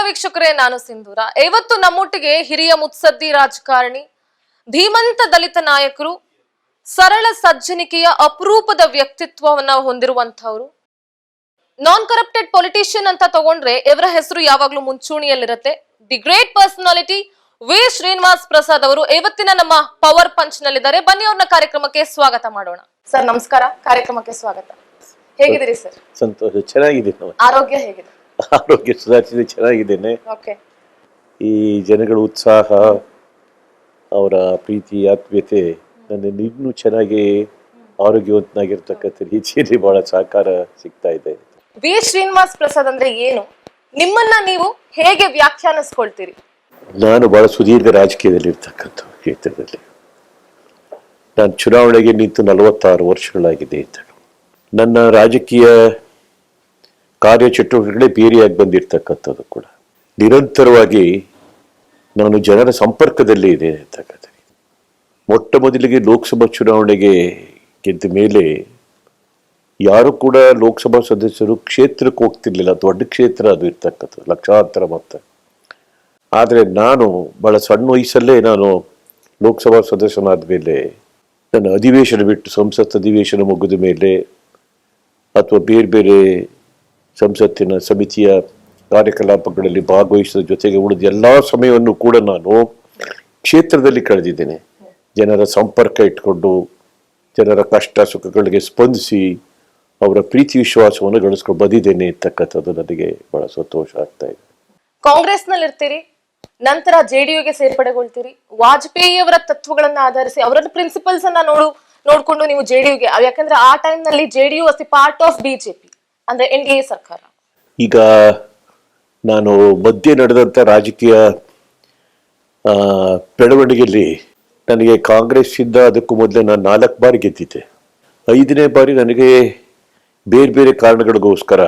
ವೀಕ್ಷಕರೇ, ನಾನು ಸಿಂಧೂರ. ಇವತ್ತು ನಮ್ಮೊಟ್ಟಿಗೆ ಹಿರಿಯ ಮುತ್ಸದ್ದಿ ರಾಜಕಾರಣಿ, ಧೀಮಂತ ದಲಿತ ನಾಯಕರು, ಸರಳ ಸಜ್ಜನಿಕೆಯ ಅಪರೂಪದ ವ್ಯಕ್ತಿತ್ವವನ್ನ ಹೊಂದಿರುವಂತವರು, ನಾನ್ ಕರಪ್ಟೆಡ್ ಪೊಲಿಟಿಷಿಯನ್ ಅಂತ ತಗೊಂಡ್ರೆ ಇವರ ಹೆಸರು ಯಾವಾಗ್ಲೂ ಮುಂಚೂಣಿಯಲ್ಲಿರುತ್ತೆ. The great personality V Srinivas Prasad ಅವರು ಇವತ್ತಿನ ನಮ್ಮ ಪವರ್ ಪಂಚ್ ನಲ್ಲಿದ್ದಾರೆ. ಬನ್ನಿ ಅವ್ರನ್ನ ಕಾರ್ಯಕ್ರಮಕ್ಕೆ ಸ್ವಾಗತ ಮಾಡೋಣ. ಸರ್ ನಮಸ್ಕಾರ, ಕಾರ್ಯಕ್ರಮಕ್ಕೆ ಸ್ವಾಗತ. ಹೇಗಿದ್ದೀರಿ ಸರ್? ಸಂತೋಷ, ಚೆನ್ನಾಗಿದ್ದೀನಿ. ಆರೋಗ್ಯ ಹೇಗಿದೆ? ಆರೋಗ್ಯ ಸುಧಾರಿಸಿದೆ, ಚೆನ್ನಾಗಿದ್ದೇನೆ. ಓಕೆ. ಈ ಜನಗಳ ಉತ್ಸಾಹ, ಅವರ ಪ್ರೀತಿ, ಆತ್ಮೀಯತೆ ನನ್ನ ಇನ್ನೂ ಚೆನ್ನಾಗಿ ಆರೋಗ್ಯವಂತನಾಗಿರ್ತಕ್ಕಂಥ ರೀತಿಯಲ್ಲಿ ಬಹಳ ಸಹಕಾರ ಸಿಗ್ತಾ ಇದೆ. ವಿ ಶ್ರೀನಿವಾಸ್ ಪ್ರಸಾದ್ ಅಂದ್ರೆ ಏನು? ನಿಮ್ಮನ್ನ ನೀವು ಹೇಗೆ ವ್ಯಾಖ್ಯಾನಿಸ್ಕೊಳ್ತೀರಿ? ನಾನು ಬಹಳ ಸುದೀರ್ಘ ರಾಜಕೀಯದಲ್ಲಿ ಇರ್ತಕ್ಕಂಥ ಕ್ಷೇತ್ರದಲ್ಲಿ ನಾನು ಚುನಾವಣೆಗೆ ನಿಂತು 46 ವರ್ಷಗಳಾಗಿದೆ. ನನ್ನ ರಾಜಕೀಯ ಕಾರ್ಯಚಟುವಟಿಕೆಗಳೇ ಬೇರೆಯಾಗಿ ಬಂದಿರತಕ್ಕಂಥದ್ದು ಕೂಡ. ನಿರಂತರವಾಗಿ ನಾನು ಜನರ ಸಂಪರ್ಕದಲ್ಲೇ ಇದೆ ಅಂತಕ್ಕಂಥ. ಮೊಟ್ಟ ಮೊದಲಿಗೆ ಲೋಕಸಭಾ ಚುನಾವಣೆಗೆ ಗೆದ್ದ ಮೇಲೆ ಯಾರು ಕೂಡ ಲೋಕಸಭಾ ಸದಸ್ಯರು ಕ್ಷೇತ್ರಕ್ಕೆ ಹೋಗ್ತಿರ್ಲಿಲ್ಲ. ದೊಡ್ಡ ಕ್ಷೇತ್ರ ಅದು ಇರ್ತಕ್ಕಂಥದ್ದು, ಲಕ್ಷಾಂತರ ಮೊತ್ತ. ಆದರೆ ನಾನು ಬಹಳ ಸಣ್ಣ ವಯಸ್ಸಲ್ಲೇ ನಾನು ಲೋಕಸಭಾ ಸದಸ್ಯನಾದ ಮೇಲೆ, ನನ್ನ ಅಧಿವೇಶನ ಬಿಟ್ಟು ಸಂಸತ್ ಅಧಿವೇಶನ ಮುಗಿದ ಮೇಲೆ ಅಥವಾ ಬೇರೆ ಬೇರೆ ಸಂಸತ್ತಿನ ಸಮಿತಿಯ ಕಾರ್ಯಕಲಾಪಗಳಲ್ಲಿ ಭಾಗವಹಿಸಿದ ಜೊತೆಗೆ ಉಳಿದ ಎಲ್ಲ ಸಮಯವನ್ನು ಕೂಡ ನಾನು ಕ್ಷೇತ್ರದಲ್ಲಿ ಕಳೆದಿದ್ದೇನೆ. ಜನರ ಸಂಪರ್ಕ ಇಟ್ಕೊಂಡು ಜನರ ಕಷ್ಟ ಸುಖಗಳಿಗೆ ಸ್ಪಂದಿಸಿ ಅವರ ಪ್ರೀತಿ ವಿಶ್ವಾಸವನ್ನು ಗಳಿಸ್ಕೊಂಡು ಬಂದಿದ್ದೇನೆ ಅಂತಕ್ಕಂಥದ್ದು ನನಗೆ ಬಹಳ ಸಂತೋಷ ಆಗ್ತಾ ಇದೆ. ಕಾಂಗ್ರೆಸ್ ನಲ್ಲಿ ಇರ್ತೀರಿ, ನಂತರ ಜೆಡಿಯುಗೆ ಸೇರ್ಪಡೆಗೊಳ್ತೀರಿ. ವಾಜಪೇಯಿ ಅವರ ತತ್ವಗಳನ್ನ ಆಧರಿಸಿ ಅವರ ಪ್ರಿನ್ಸಿಪಲ್ಸ್ ಅನ್ನ ನೋಡ್ಕೊಂಡು ನೀವು ಜೆಡಿಯುಗೆ, ಯಾಕಂದ್ರೆ ಆ ಟೈಮ್ ನಲ್ಲಿ JDU was the part of BJP, ಅಂದ್ರೆ NDA ಸರ್ಕಾರ. ಈಗ ನಾನು ಮಧ್ಯೆ ನಡೆದಂತ ರಾಜಕೀಯ ಬೆಳವಣಿಗೆಯಲ್ಲಿ ನನಗೆ ಕಾಂಗ್ರೆಸ್ ಇಂದ ಅದಕ್ಕೂ ಮೊದಲೇ ನಾನು 4 ಬಾರಿ ಗೆದ್ದಿದ್ದೆ. 5ನೇ ಬಾರಿ ನನಗೆ ಬೇರೆ ಬೇರೆ ಕಾರಣಗಳಿಗೋಸ್ಕರ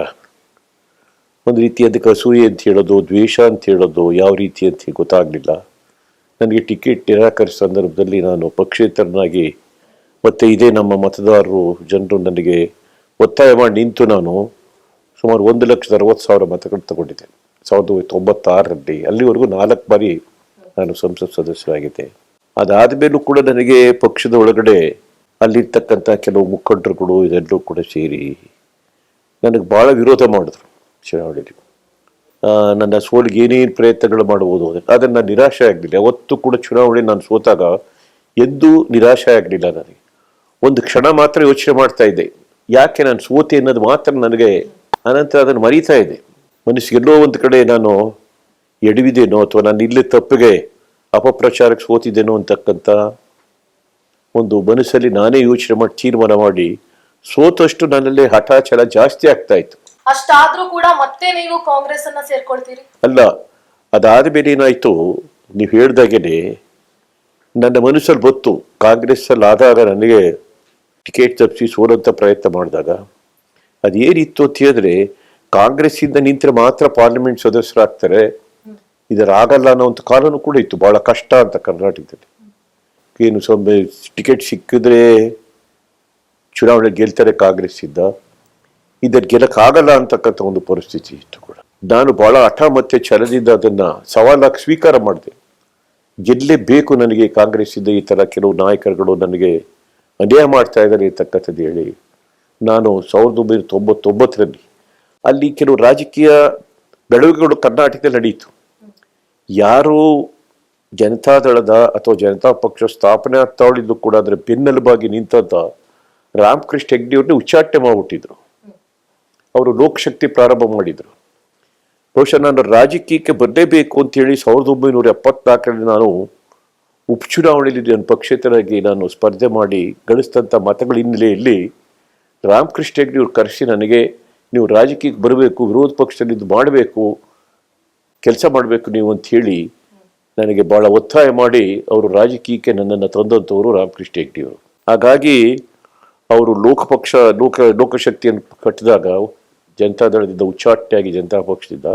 ಒಂದು ರೀತಿ ಅದಕ್ಕೆ ಅಸೂಯೆ ಅಂತ ಹೇಳೋದು, ದ್ವೇಷ ಅಂತ ಹೇಳೋದು, ಯಾವ ರೀತಿ ಅಂತ ಗೊತ್ತಾಗಲಿಲ್ಲ. ನನಗೆ ಟಿಕೆಟ್ ನಿರಾಕರಿಸಿದ ಸಂದರ್ಭದಲ್ಲಿ ನಾನು ಪಕ್ಷೇತರನಾಗಿ ಮತ್ತೆ ಇದೇ ನಮ್ಮ ಮತದಾರರು ಜನರು ನನಗೆ ಒತ್ತಾಯ ಮಾಡಿ ನಿಂತು ನಾನು ಸುಮಾರು 1,60,000 ಮತಗಳು ತಗೊಂಡಿದ್ದೆ 1996ರಲ್ಲಿ. ಅಲ್ಲಿವರೆಗೂ 4 ಬಾರಿ ನಾನು ಸಂಸತ್ ಸದಸ್ಯರಾಗಿದ್ದೆ. ಅದಾದ ಮೇಲೂ ಕೂಡ ನನಗೆ ಪಕ್ಷದ ಒಳಗಡೆ ಅಲ್ಲಿರ್ತಕ್ಕಂಥ ಕೆಲವು ಮುಖಂಡರುಗಳು ಇದೆಲ್ಲರೂ ಕೂಡ ಸೇರಿ ನನಗೆ ಭಾಳ ವಿರೋಧ ಮಾಡಿದ್ರು. ಚುನಾವಣೆಯಲ್ಲಿ ನನ್ನ ಸೋಲಿಗೆ ಏನೇನು ಪ್ರಯತ್ನಗಳು ಮಾಡ್ಬೋದು, ಆದರೆ ನಾನು ನಿರಾಶೆ ಆಗಲಿಲ್ಲ. ಯಾವತ್ತೂ ಕೂಡ ಚುನಾವಣೆ ನಾನು ಸೋತಾಗ ಎಂದೂ ನಿರಾಶೆ ಆಗಲಿಲ್ಲ. ನನಗೆ ಒಂದು ಕ್ಷಣ ಮಾತ್ರ ಯೋಚನೆ ಮಾಡ್ತಾ ಇದ್ದೆ, ಯಾಕೆ ನಾನು ಸೋತೆ ಅನ್ನೋದು ಮಾತ್ರ ನನಗೆ. ಅನಂತರ ಅದನ್ನು ಮರೀತಾ ಇದೆ. ಮನಸ್ಸಿಗೆಲ್ಲೋ ಒಂದು ಕಡೆ ನಾನು ಎಡವಿದೇನೋ ಅಥವಾ ನಾನು ಇಲ್ಲೇ ತಪ್ಪಿಗೆ ಅಪಪ್ರಚಾರಕ್ಕೆ ಸೋತಿದ್ದೇನೋ ಅಂತಕ್ಕಂಥ ಒಂದು ಮನಸ್ಸಲ್ಲಿ ನಾನೇ ಯೋಚನೆ ಮಾಡಿ ತೀರ್ಮಾನ ಮಾಡಿ ಸೋತಷ್ಟು ನನ್ನಲ್ಲಿ ಹಠ ಛಲ ಜಾಸ್ತಿ ಆಗ್ತಾ ಇತ್ತು. ಅಷ್ಟಾದ್ರೂ ಕೂಡ ಮತ್ತೆ ನೀವು ಕಾಂಗ್ರೆಸ್ ಅನ್ನ ಸೇರ್ಕೊಳ್ತೀರಿ? ಅಲ್ಲ, ಅದಾದ ಮೇಲೆ ಏನಾಯ್ತು, ನೀವು ಹೇಳ್ದಾಗೇನೆ ನನ್ನ ಮನಸ್ಸಲ್ಲಿ ಗೊತ್ತು. ಕಾಂಗ್ರೆಸ್ ಅಲ್ಲಿ ಆದಾಗ ನನಗೆ ಟಿಕೆಟ್ ತಪ್ಪಿಸಿ ಸೋಲಂತ ಪ್ರಯತ್ನ ಮಾಡಿದಾಗ ಅದೇನಿತ್ತು ಅಂತ ಹೇಳಿದ್ರೆ, ಕಾಂಗ್ರೆಸ್ ಇಂದ ನಿಂತರೆ ಮಾತ್ರ ಪಾರ್ಲಿಮೆಂಟ್ ಸದಸ್ಯರಾಗ್ತಾರೆ, ಇದರ ಆಗಲ್ಲ ಅನ್ನೋ ಒಂದು ಕಾನೂನು ಕೂಡ ಇತ್ತು. ಬಹಳ ಕಷ್ಟ ಅಂತ ಕರ್ನಾಟಕದಲ್ಲಿ. ಏನು ಟಿಕೆಟ್ ಸಿಕ್ಕಿದ್ರೆ ಚುನಾವಣೆ ಗೆಲ್ತಾರೆ ಕಾಂಗ್ರೆಸ್ ಇಂದ, ಇದರ ಗೆಲ್ಲಕ್ಕಾಗಲ್ಲ ಅಂತಕ್ಕಂಥ ಒಂದು ಪರಿಸ್ಥಿತಿ ಇತ್ತು ಕೂಡ. ನಾನು ಬಹಳ ಹಠ ಮತ್ತೆ ಛಲದಿಂದ ಅದನ್ನ ಸವಾಲಾಗಿ ಸ್ವೀಕಾರ ಮಾಡಿದೆ. ಗೆಲ್ಲೇಬೇಕು ನನಗೆ, ಕಾಂಗ್ರೆಸ್ ಇಂದ ಈ ತರ ಕೆಲವು ನಾಯಕರುಗಳು ನನಗೆ ಅನ್ಯಾಯ ಮಾಡ್ತಾ ಇದ್ದಾರೆ ಅಂತಕ್ಕಂಥದ್ದು ಹೇಳಿ ನಾನು 1999ರಲ್ಲಿ ಅಲ್ಲಿ ಕೆಲವು ರಾಜಕೀಯ ಬೆಳವಣಿಗೆಗಳು ಕರ್ನಾಟಕದಲ್ಲಿ ನಡೆಯಿತು. ಯಾರು ಜನತಾದಳದ ಅಥವಾ ಜನತಾ ಪಕ್ಷ ಸ್ಥಾಪನೆ ಆಗ್ತಾವಳಿದ್ದು ಕೂಡ ಅದರ ಬೆನ್ನೆಲುಬಾಗಿ ನಿಂತಂತ ರಾಮಕೃಷ್ಣ ಹೆಗ್ಡೆಯವ್ರನ್ನೇ ಉಚ್ಚಾಟನೆ ಮಾಡ್ಬಿಟ್ಟಿದ್ರು. ಅವರು ಲೋಕಶಕ್ತಿ ಪ್ರಾರಂಭ ಮಾಡಿದ್ರು. ಬಹುಶಃ ನಾನು ರಾಜಕೀಯಕ್ಕೆ ಬರಲೇಬೇಕು ಅಂತೇಳಿ 1974ರಲ್ಲಿ ನಾನು ಉಪಚುನಾವಣೆಯಲ್ಲಿ ನನ್ನ ಪಕ್ಷೇತರಾಗಿ ನಾನು ಸ್ಪರ್ಧೆ ಮಾಡಿ ಗಳಿಸಿದಂಥ ಮತಗಳ ಹಿನ್ನೆಲೆಯಲ್ಲಿ ರಾಮಕೃಷ್ಣ ಹೆಗ್ಡೆಯವ್ರು ಕರೆಸಿ ನನಗೆ, ನೀವು ರಾಜಕೀಯಕ್ಕೆ ಬರಬೇಕು, ವಿರೋಧ ಪಕ್ಷದಲ್ಲಿ ಇದು ಮಾಡಬೇಕು, ಕೆಲಸ ಮಾಡಬೇಕು ನೀವು ಅಂತ ಹೇಳಿ ನನಗೆ ಬಹಳ ಒತ್ತಾಯ ಮಾಡಿ ಅವರು ರಾಜಕೀಯಕ್ಕೆ ನನ್ನನ್ನು ತಂದಂಥವರು ರಾಮಕೃಷ್ಣ ಹೆಗ್ಡೆಯವರು. ಹಾಗಾಗಿ ಅವರು ಲೋಕಶಕ್ತಿಯನ್ನು ಕಟ್ಟಿದಾಗ ಜನತಾದಳದಿಂದ ಉಚ್ಚಾಟನೆಯಾಗಿ ಜನತಾ ಪಕ್ಷದಿಂದ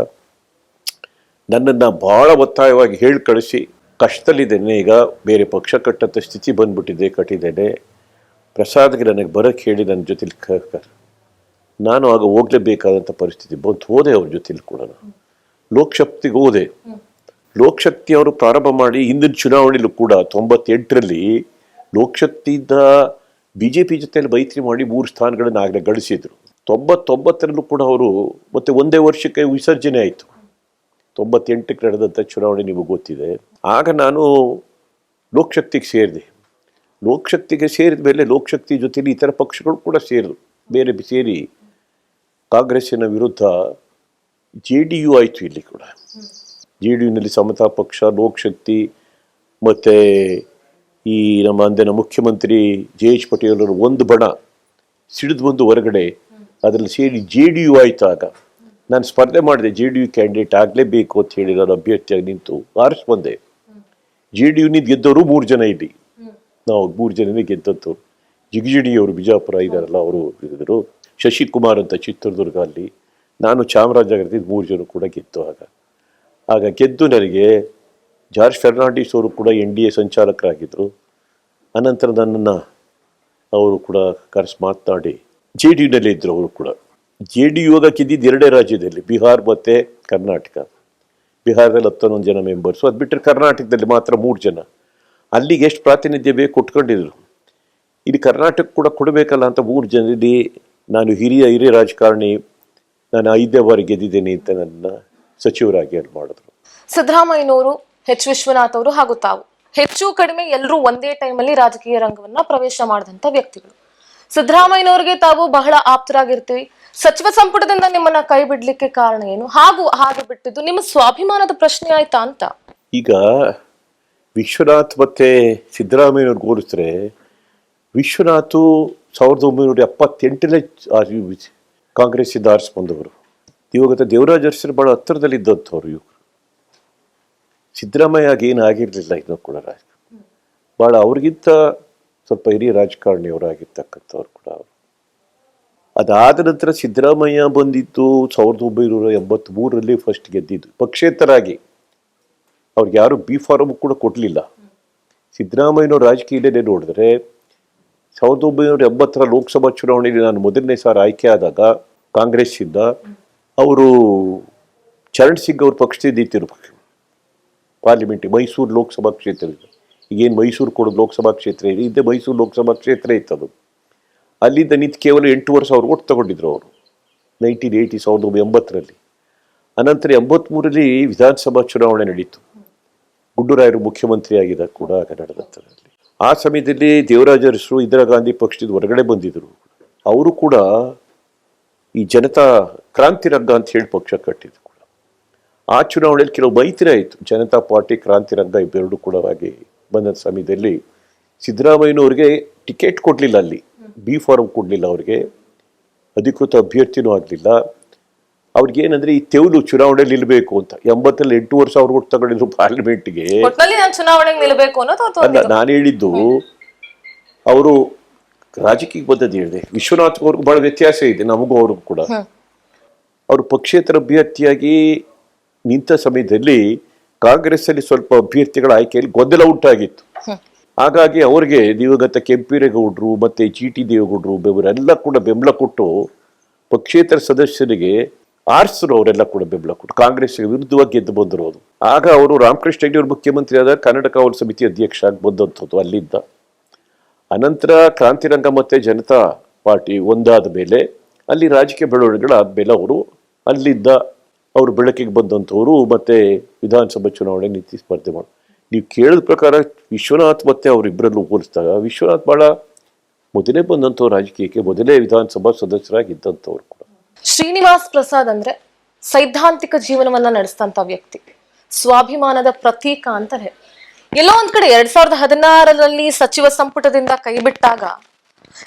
ನನ್ನನ್ನು ಬಹಳ ಒತ್ತಾಯವಾಗಿ ಹೇಳಿ ಕಳಿಸಿ, ಕಷ್ಟದಲ್ಲಿದ್ದೇನೆ, ಈಗ ಬೇರೆ ಪಕ್ಷ ಕಟ್ಟಂಥ ಸ್ಥಿತಿ ಕಟ್ಟಿದ್ದೇನೆ, ಪ್ರಸಾದ್ಗೆ ನನಗೆ ಬರೋಕ್ಕೆ ಹೇಳಿ ನನ್ನ ಜೊತೆಲಿ ನಾನು ಆಗ ಹೋಗಲೇಬೇಕಾದಂಥ ಪರಿಸ್ಥಿತಿ ಬಂತು. ಹೋದೆ ಅವ್ರ ಜೊತೆಲಿ ಕೂಡ. ಲೋಕಶಕ್ತಿಗೆ ಹೋದೆ. ಲೋಕಶಕ್ತಿ ಅವರು ಪ್ರಾರಂಭ ಮಾಡಿ ಹಿಂದಿನ ಚುನಾವಣೆಯಲ್ಲೂ ಕೂಡ 98ರಲ್ಲಿ ಲೋಕಶಕ್ತಿಯಿಂದ ಬಿಜೆಪಿ ಜೊತೆಯಲ್ಲಿ ಮೈತ್ರಿ ಮಾಡಿ 3 ಸ್ಥಾನಗಳನ್ನು ಆಗಲೇ ಗಳಿಸಿದ್ರು. 99ರಲ್ಲೂ ಕೂಡ ಅವರು ಮತ್ತೆ ಒಂದೇ ವರ್ಷಕ್ಕೆ ವಿಸರ್ಜನೆ ಆಯಿತು. 98ಕ್ಕೆ ನಡೆದಂಥ ಚುನಾವಣೆ ನಿಮಗೆ ಗೊತ್ತಿದೆ. ಆಗ ನಾನು ಲೋಕಶಕ್ತಿಗೆ ಸೇರಿದೆ. ಲೋಕಶಕ್ತಿಗೆ ಸೇರಿದ ಮೇಲೆ ಲೋಕಶಕ್ತಿ ಜೊತೆಲಿ ಇತರ ಪಕ್ಷಗಳು ಕೂಡ ಸೇರಿದ್ರು. ಬೇರೆ ಸೇರಿ ಕಾಂಗ್ರೆಸ್ಸಿನ ವಿರುದ್ಧ JDU ಆಯಿತು. ಇಲ್ಲಿ ಕೂಡ JDUನಲ್ಲಿ ಸಮತಾ ಪಕ್ಷ, ಲೋಕಶಕ್ತಿ ಮತ್ತು ಈ ನಮ್ಮ ಅಂದಿನ ಮುಖ್ಯಮಂತ್ರಿ JH ಪಟೇಲ್ ಅವರು ಒಂದು ಬಣ ಸಿಡಿದು ಬಂದು ಹೊರಗಡೆ ಅದರಲ್ಲಿ ಸೇರಿ JDU ಆಯಿತು. ಆಗ ನಾನು ಸ್ಪರ್ಧೆ ಮಾಡಿದೆ. JDU ಕ್ಯಾಂಡಿಡೇಟ್ ಆಗಲೇಬೇಕು ಅಂತ ಹೇಳಿ ನಾನು ಅಭ್ಯರ್ಥಿಯಾಗಿ ನಿಂತು ಆರಿಸಿ ಬಂದೆ. JDUನಿಂದ ಗೆದ್ದವರು 3 ಜನ. ಇಲ್ಲಿ ನಾವು 3 ಜನನೇ ಗೆದ್ದವರು. ಜಿಗಜಿಣಿ ಅವರು ಬಿಜಾಪುರ ಇದ್ದಾರಲ್ಲ, ಅವರು ಗೆದ್ದರು. ಶಶಿಕುಮಾರ್ ಅಂತ ಚಿತ್ರದುರ್ಗ, ಅಲ್ಲಿ ನಾನು ಚಾಮರಾಜನಗರದಿಂದ 3 ಜನ ಕೂಡ ಗೆದ್ದು. ಆಗ ಗೆದ್ದು ನನಗೆ ಜಾರ್ಜ್ ಫೆರ್ನಾಂಡಿಸ್ ಅವರು ಕೂಡ NDA ಸಂಚಾಲಕರಾಗಿದ್ದರು. ಅನಂತರ ನನ್ನನ್ನು ಅವರು ಕೂಡ ಕರೆಸಿ ಮಾತನಾಡಿ JDUನಲ್ಲಿ ಇದ್ದರು. ಅವರು ಕೂಡ JDU ಗೆದ್ದಿದ್ದು 2 ರಾಜ್ಯದಲ್ಲಿ, ಬಿಹಾರ್ ಮತ್ತು ಕರ್ನಾಟಕ. ಬಿಹಾರದಲ್ಲಿ 11 ಜನ ಮೆಂಬರ್ಸು, ಅದು ಬಿಟ್ಟರೆ ಕರ್ನಾಟಕದಲ್ಲಿ ಮಾತ್ರ 3 ಜನ. ಅಲ್ಲಿಗೆ ಎಷ್ಟು ಪ್ರಾತಿನಿಧ್ಯ ಬೇಕು ಕೊಟ್ಕೊಂಡಿದ್ರು. ಇಲ್ಲಿ ಕರ್ನಾಟಕ ಕೂಡ ಕೊಡಬೇಕಲ್ಲ ಅಂತ 3 ಜನರಲ್ಲಿ ನಾನು ಹಿರಿಯ ರಾಜಕಾರಣಿ, ನಾನು 5ನೇ ಬಾರಿ ಗೆದ್ದಿದ್ದೇನೆ ಅಂತ ನನ್ನ ಸಚಿವರಾಗಿ ಮಾಡಿದ್ರು. ಸಿದ್ದರಾಮಯ್ಯನವರು, H. ವಿಶ್ವನಾಥ್ ಅವರು ಹಾಗೂ ತಾವು ಹೆಚ್ಚು ಕಡಿಮೆ ಎಲ್ಲರೂ ಒಂದೇ ಟೈಮಲ್ಲಿ ರಾಜಕೀಯ ರಂಗವನ್ನ ಪ್ರವೇಶ ಮಾಡಿದಂತ ವ್ಯಕ್ತಿಗಳು. ಸಿದ್ದರಾಮಯ್ಯನವರಿಗೆ ತಾವು ಬಹಳ ಆಪ್ತರಾಗಿರ್ತೀವಿ. ಸಚಿವ ಸಂಪುಟದಿಂದ ನಿಮ್ಮನ್ನ ಕೈ ಬಿಡ್ಲಿಕ್ಕೆ ಕಾರಣ ಏನು? ಹಾಗೆ ಬಿಟ್ಟಿದ್ದು ನಿಮ್ಮ ಸ್ವಾಭಿಮಾನದ ಪ್ರಶ್ನೆ ಆಯ್ತಾ ಅಂತ. ಈಗ ವಿಶ್ವನಾಥ್ ಮತ್ತೆ ಸಿದ್ದರಾಮಯ್ಯನವ್ರು ಹೋಲಿಸಿದ್ರೆ, ವಿಶ್ವನಾಥ್ 1978ನೇ ಕಾಂಗ್ರೆಸ್ಸಿಂದ ಆರಿಸಿ ಬಂದವರು. ಇವಾಗ ದೇವರಾಜ್ ಅರಸರು ಬಹಳ ಹತ್ತಿರದಲ್ಲಿ ಇದ್ದಂಥವ್ರು. ಇವರು ಸಿದ್ದರಾಮಯ್ಯ ಏನು ಆಗಿರಲಿಲ್ಲ. ಇನ್ನೂ ಕೂಡ ಭಾಳ ಅವ್ರಿಗಿಂತ ಸ್ವಲ್ಪ ಹಿರಿಯ ರಾಜಕಾರಣಿಯವರು ಆಗಿರ್ತಕ್ಕಂಥವ್ರು ಕೂಡ ಅವರು. ಅದಾದ ನಂತರ ಸಿದ್ದರಾಮಯ್ಯ ಬಂದಿದ್ದು 1983ರಲ್ಲಿ ಫಸ್ಟ್ ಗೆದ್ದಿದ್ದು ಪಕ್ಷೇತರಾಗಿ. ಅವ್ರಿಗೆ ಯಾರು B ಫಾರಮ್ ಕೂಡ ಕೊಡಲಿಲ್ಲ. ಸಿದ್ದರಾಮಯ್ಯನವ್ರ ರಾಜಕೀಯದಲ್ಲೇ ನೋಡಿದ್ರೆ 1980ರ ಲೋಕಸಭಾ ಚುನಾವಣೆಯಲ್ಲಿ ನಾನು ಮೊದಲನೇ ಸಾರಿ ಆಯ್ಕೆ ಆದಾಗ ಕಾಂಗ್ರೆಸ್ಸಿಂದ ಅವರು ಚರಣ್ ಸಿಂಗ್ ಅವ್ರ ಪಕ್ಷದಿಂದ ಇತ್ತಿರು ಪಾರ್ಲಿಮೆಂಟ್ ಮೈಸೂರು ಲೋಕಸಭಾ ಕ್ಷೇತ್ರ. ಈಗೇನು ಮೈಸೂರು ಕೊಡೋದು ಲೋಕಸಭಾ ಕ್ಷೇತ್ರ ಇದೆ, ಇದ್ದೇ ಮೈಸೂರು ಲೋಕಸಭಾ ಕ್ಷೇತ್ರ ಇತ್ತದು. ಅಲ್ಲಿಂದ ನಿಂತು ಕೇವಲ 8,000 ಓಟ್ ತಗೊಂಡಿದ್ರು ಅವರು 1980ರಲ್ಲಿ. ಅನಂತರ 83ರಲ್ಲಿ ವಿಧಾನಸಭಾ ಚುನಾವಣೆ ನಡೀತು. ಗುಡ್ಡೂರಾಯರು ಮುಖ್ಯಮಂತ್ರಿ ಆಗಿದ್ದಾಗ ಕೂಡ ಆಗ ನಡೆದಂಥದ್ರಲ್ಲಿ. ಆ ಸಮಯದಲ್ಲಿ ದೇವರಾಜ ಅರಸರು ಇಂದಿರಾ ಗಾಂಧಿ ಪಕ್ಷದಿಂದ ಹೊರಗಡೆ ಬಂದಿದ್ದರು. ಅವರು ಕೂಡ ಈ ಜನತಾ ಕ್ರಾಂತಿ ರಂಗ ಅಂತ ಹೇಳಿ ಪಕ್ಷ ಕಟ್ಟಿದ್ರು ಕೂಡ. ಆ ಚುನಾವಣೆಯಲ್ಲಿ ಕೆಲವು ಮೈತ್ರಿ ಆಯಿತು. ಜನತಾ ಪಾರ್ಟಿ, ಕ್ರಾಂತಿ ರಂಗ ಇವೆರಡು ಕೂಡ ಆಗಿ ಬಂದ ಸಮಯದಲ್ಲಿ ಸಿದ್ದರಾಮಯ್ಯನವ್ರಿಗೆ ಟಿಕೆಟ್ ಕೊಡಲಿಲ್ಲ. ಅಲ್ಲಿ B ಫಾರಮ್ ಕೊಡಲಿಲ್ಲ. ಅವ್ರಿಗೆ ಅಧಿಕೃತ ಅಭ್ಯರ್ಥಿನೂ ಆಗಲಿಲ್ಲ. ಅವ್ರಿಗೇನಂದ್ರೆ ಈ ತೆವಲು ಚುನಾವಣೆಯಲ್ಲಿ ನಿಲ್ಲಬೇಕು ಅಂತ 80ರಲ್ಲಿ 8,000 ಓಟ್ ತಗೊಂಡಿದ್ರು ಪಾರ್ಲಿಮೆಂಟ್ಗೆ. ಅಲ್ಲ, ನಾನು ಹೇಳಿದ್ದು ಅವರು ರಾಜಕೀಯಕ್ಕೆ ಬಂದದ್ದು ಹೇಳಿದೆ. ವಿಶ್ವನಾಥ್ ಅವ್ರಿಗೂ ಬಹಳ ವ್ಯತ್ಯಾಸ ಇದೆ, ನಮಗೂ ಅವ್ರಿಗೂ ಕೂಡ. ಅವರು ಪಕ್ಷೇತರ ಅಭ್ಯರ್ಥಿಯಾಗಿ ನಿಂತ ಸಮಯದಲ್ಲಿ ಕಾಂಗ್ರೆಸ್ ಅಲ್ಲಿ ಸ್ವಲ್ಪ ಅಭ್ಯರ್ಥಿಗಳ ಆಯ್ಕೆಯಲ್ಲಿ ಗೊಂದಲ ಉಂಟಾಗಿತ್ತು. ಹಾಗಾಗಿ ಅವ್ರಿಗೆ ದಿವಂಗತ ಕೆಂಪೇಗೌಡರು ಮತ್ತೆ GT ದೇವೇಗೌಡರು ಇವರೆಲ್ಲ ಕೂಡ ಬೆಂಬಲ ಕೊಟ್ಟು ಪಕ್ಷೇತರ ಸದಸ್ಯರಿಗೆ ಆರಿಸಿದ್ರು. ಅವರೆಲ್ಲ ಕೂಡ ಬೆಂಬಲ ಕೊಟ್ಟು ಕಾಂಗ್ರೆಸ್ ವಿರುದ್ಧವಾಗಿ ಗೆದ್ದು ಬಂದರು. ಆಗ ಅವರು ರಾಮಕೃಷ್ಣ ಹೆಗಡೆ ಅವರು ಮುಖ್ಯಮಂತ್ರಿ ಆದಾಗ ಕನ್ನಡ ಕಾವಲು ಸಮಿತಿ ಅಧ್ಯಕ್ಷ ಆಗಿ ಬಂದಂಥದ್ದು ಅಲ್ಲಿದ್ದ. ಅನಂತರ ಕ್ರಾಂತಿರಂಗ ಮತ್ತೆ ಜನತಾ ಪಾರ್ಟಿ ಒಂದಾದ ಮೇಲೆ ಅಲ್ಲಿ ರಾಜಕೀಯ ಬೆಳವಣಿಗೆಗಳಾದ ಮೇಲೆ ಅವರು ಅಲ್ಲಿದ್ದ ಅವರು ಬೆಳಕಿಗೆ ಬಂದಂಥವ್ರು. ಮತ್ತೆ ವಿಧಾನಸಭಾ ಚುನಾವಣೆ ನಿಂತು ಸ್ಪರ್ಧೆ ಮಾಡಿ ನೀವು ಕೇಳಿದ ಪ್ರಕಾರ ವಿಶ್ವನಾಥ್ ಮತ್ತೆ ಅವರಿಬ್ಬರಲ್ಲೂ ಹೋಲಿಸಿದಾಗ ವಿಶ್ವನಾಥ್ ಬಹಳ ಮೊದಲೇ ಬಂದಂಥವ್ರು, ರಾಜಕೀಯಕ್ಕೆ ಮೊದಲೇ ವಿಧಾನಸಭಾ ಸದಸ್ಯರಾಗಿದ್ದಂಥವ್ರು ಕೂಡ. ಶ್ರೀನಿವಾಸ್ ಪ್ರಸಾದ್ ಅಂದ್ರೆ ಸೈದ್ಧಾಂತಿಕ ಜೀವನವನ್ನ ನಡೆಸಿದಂತ ವ್ಯಕ್ತಿ, ಸ್ವಾಭಿಮಾನದ ಪ್ರತೀಕ ಅಂತಾರೆ. ಎಲ್ಲೋ ಒಂದ್ ಕಡೆ 2016ರಲ್ಲಿ ಸಚಿವ ಸಂಪುಟದಿಂದ ಕೈ ಬಿಟ್ಟಾಗ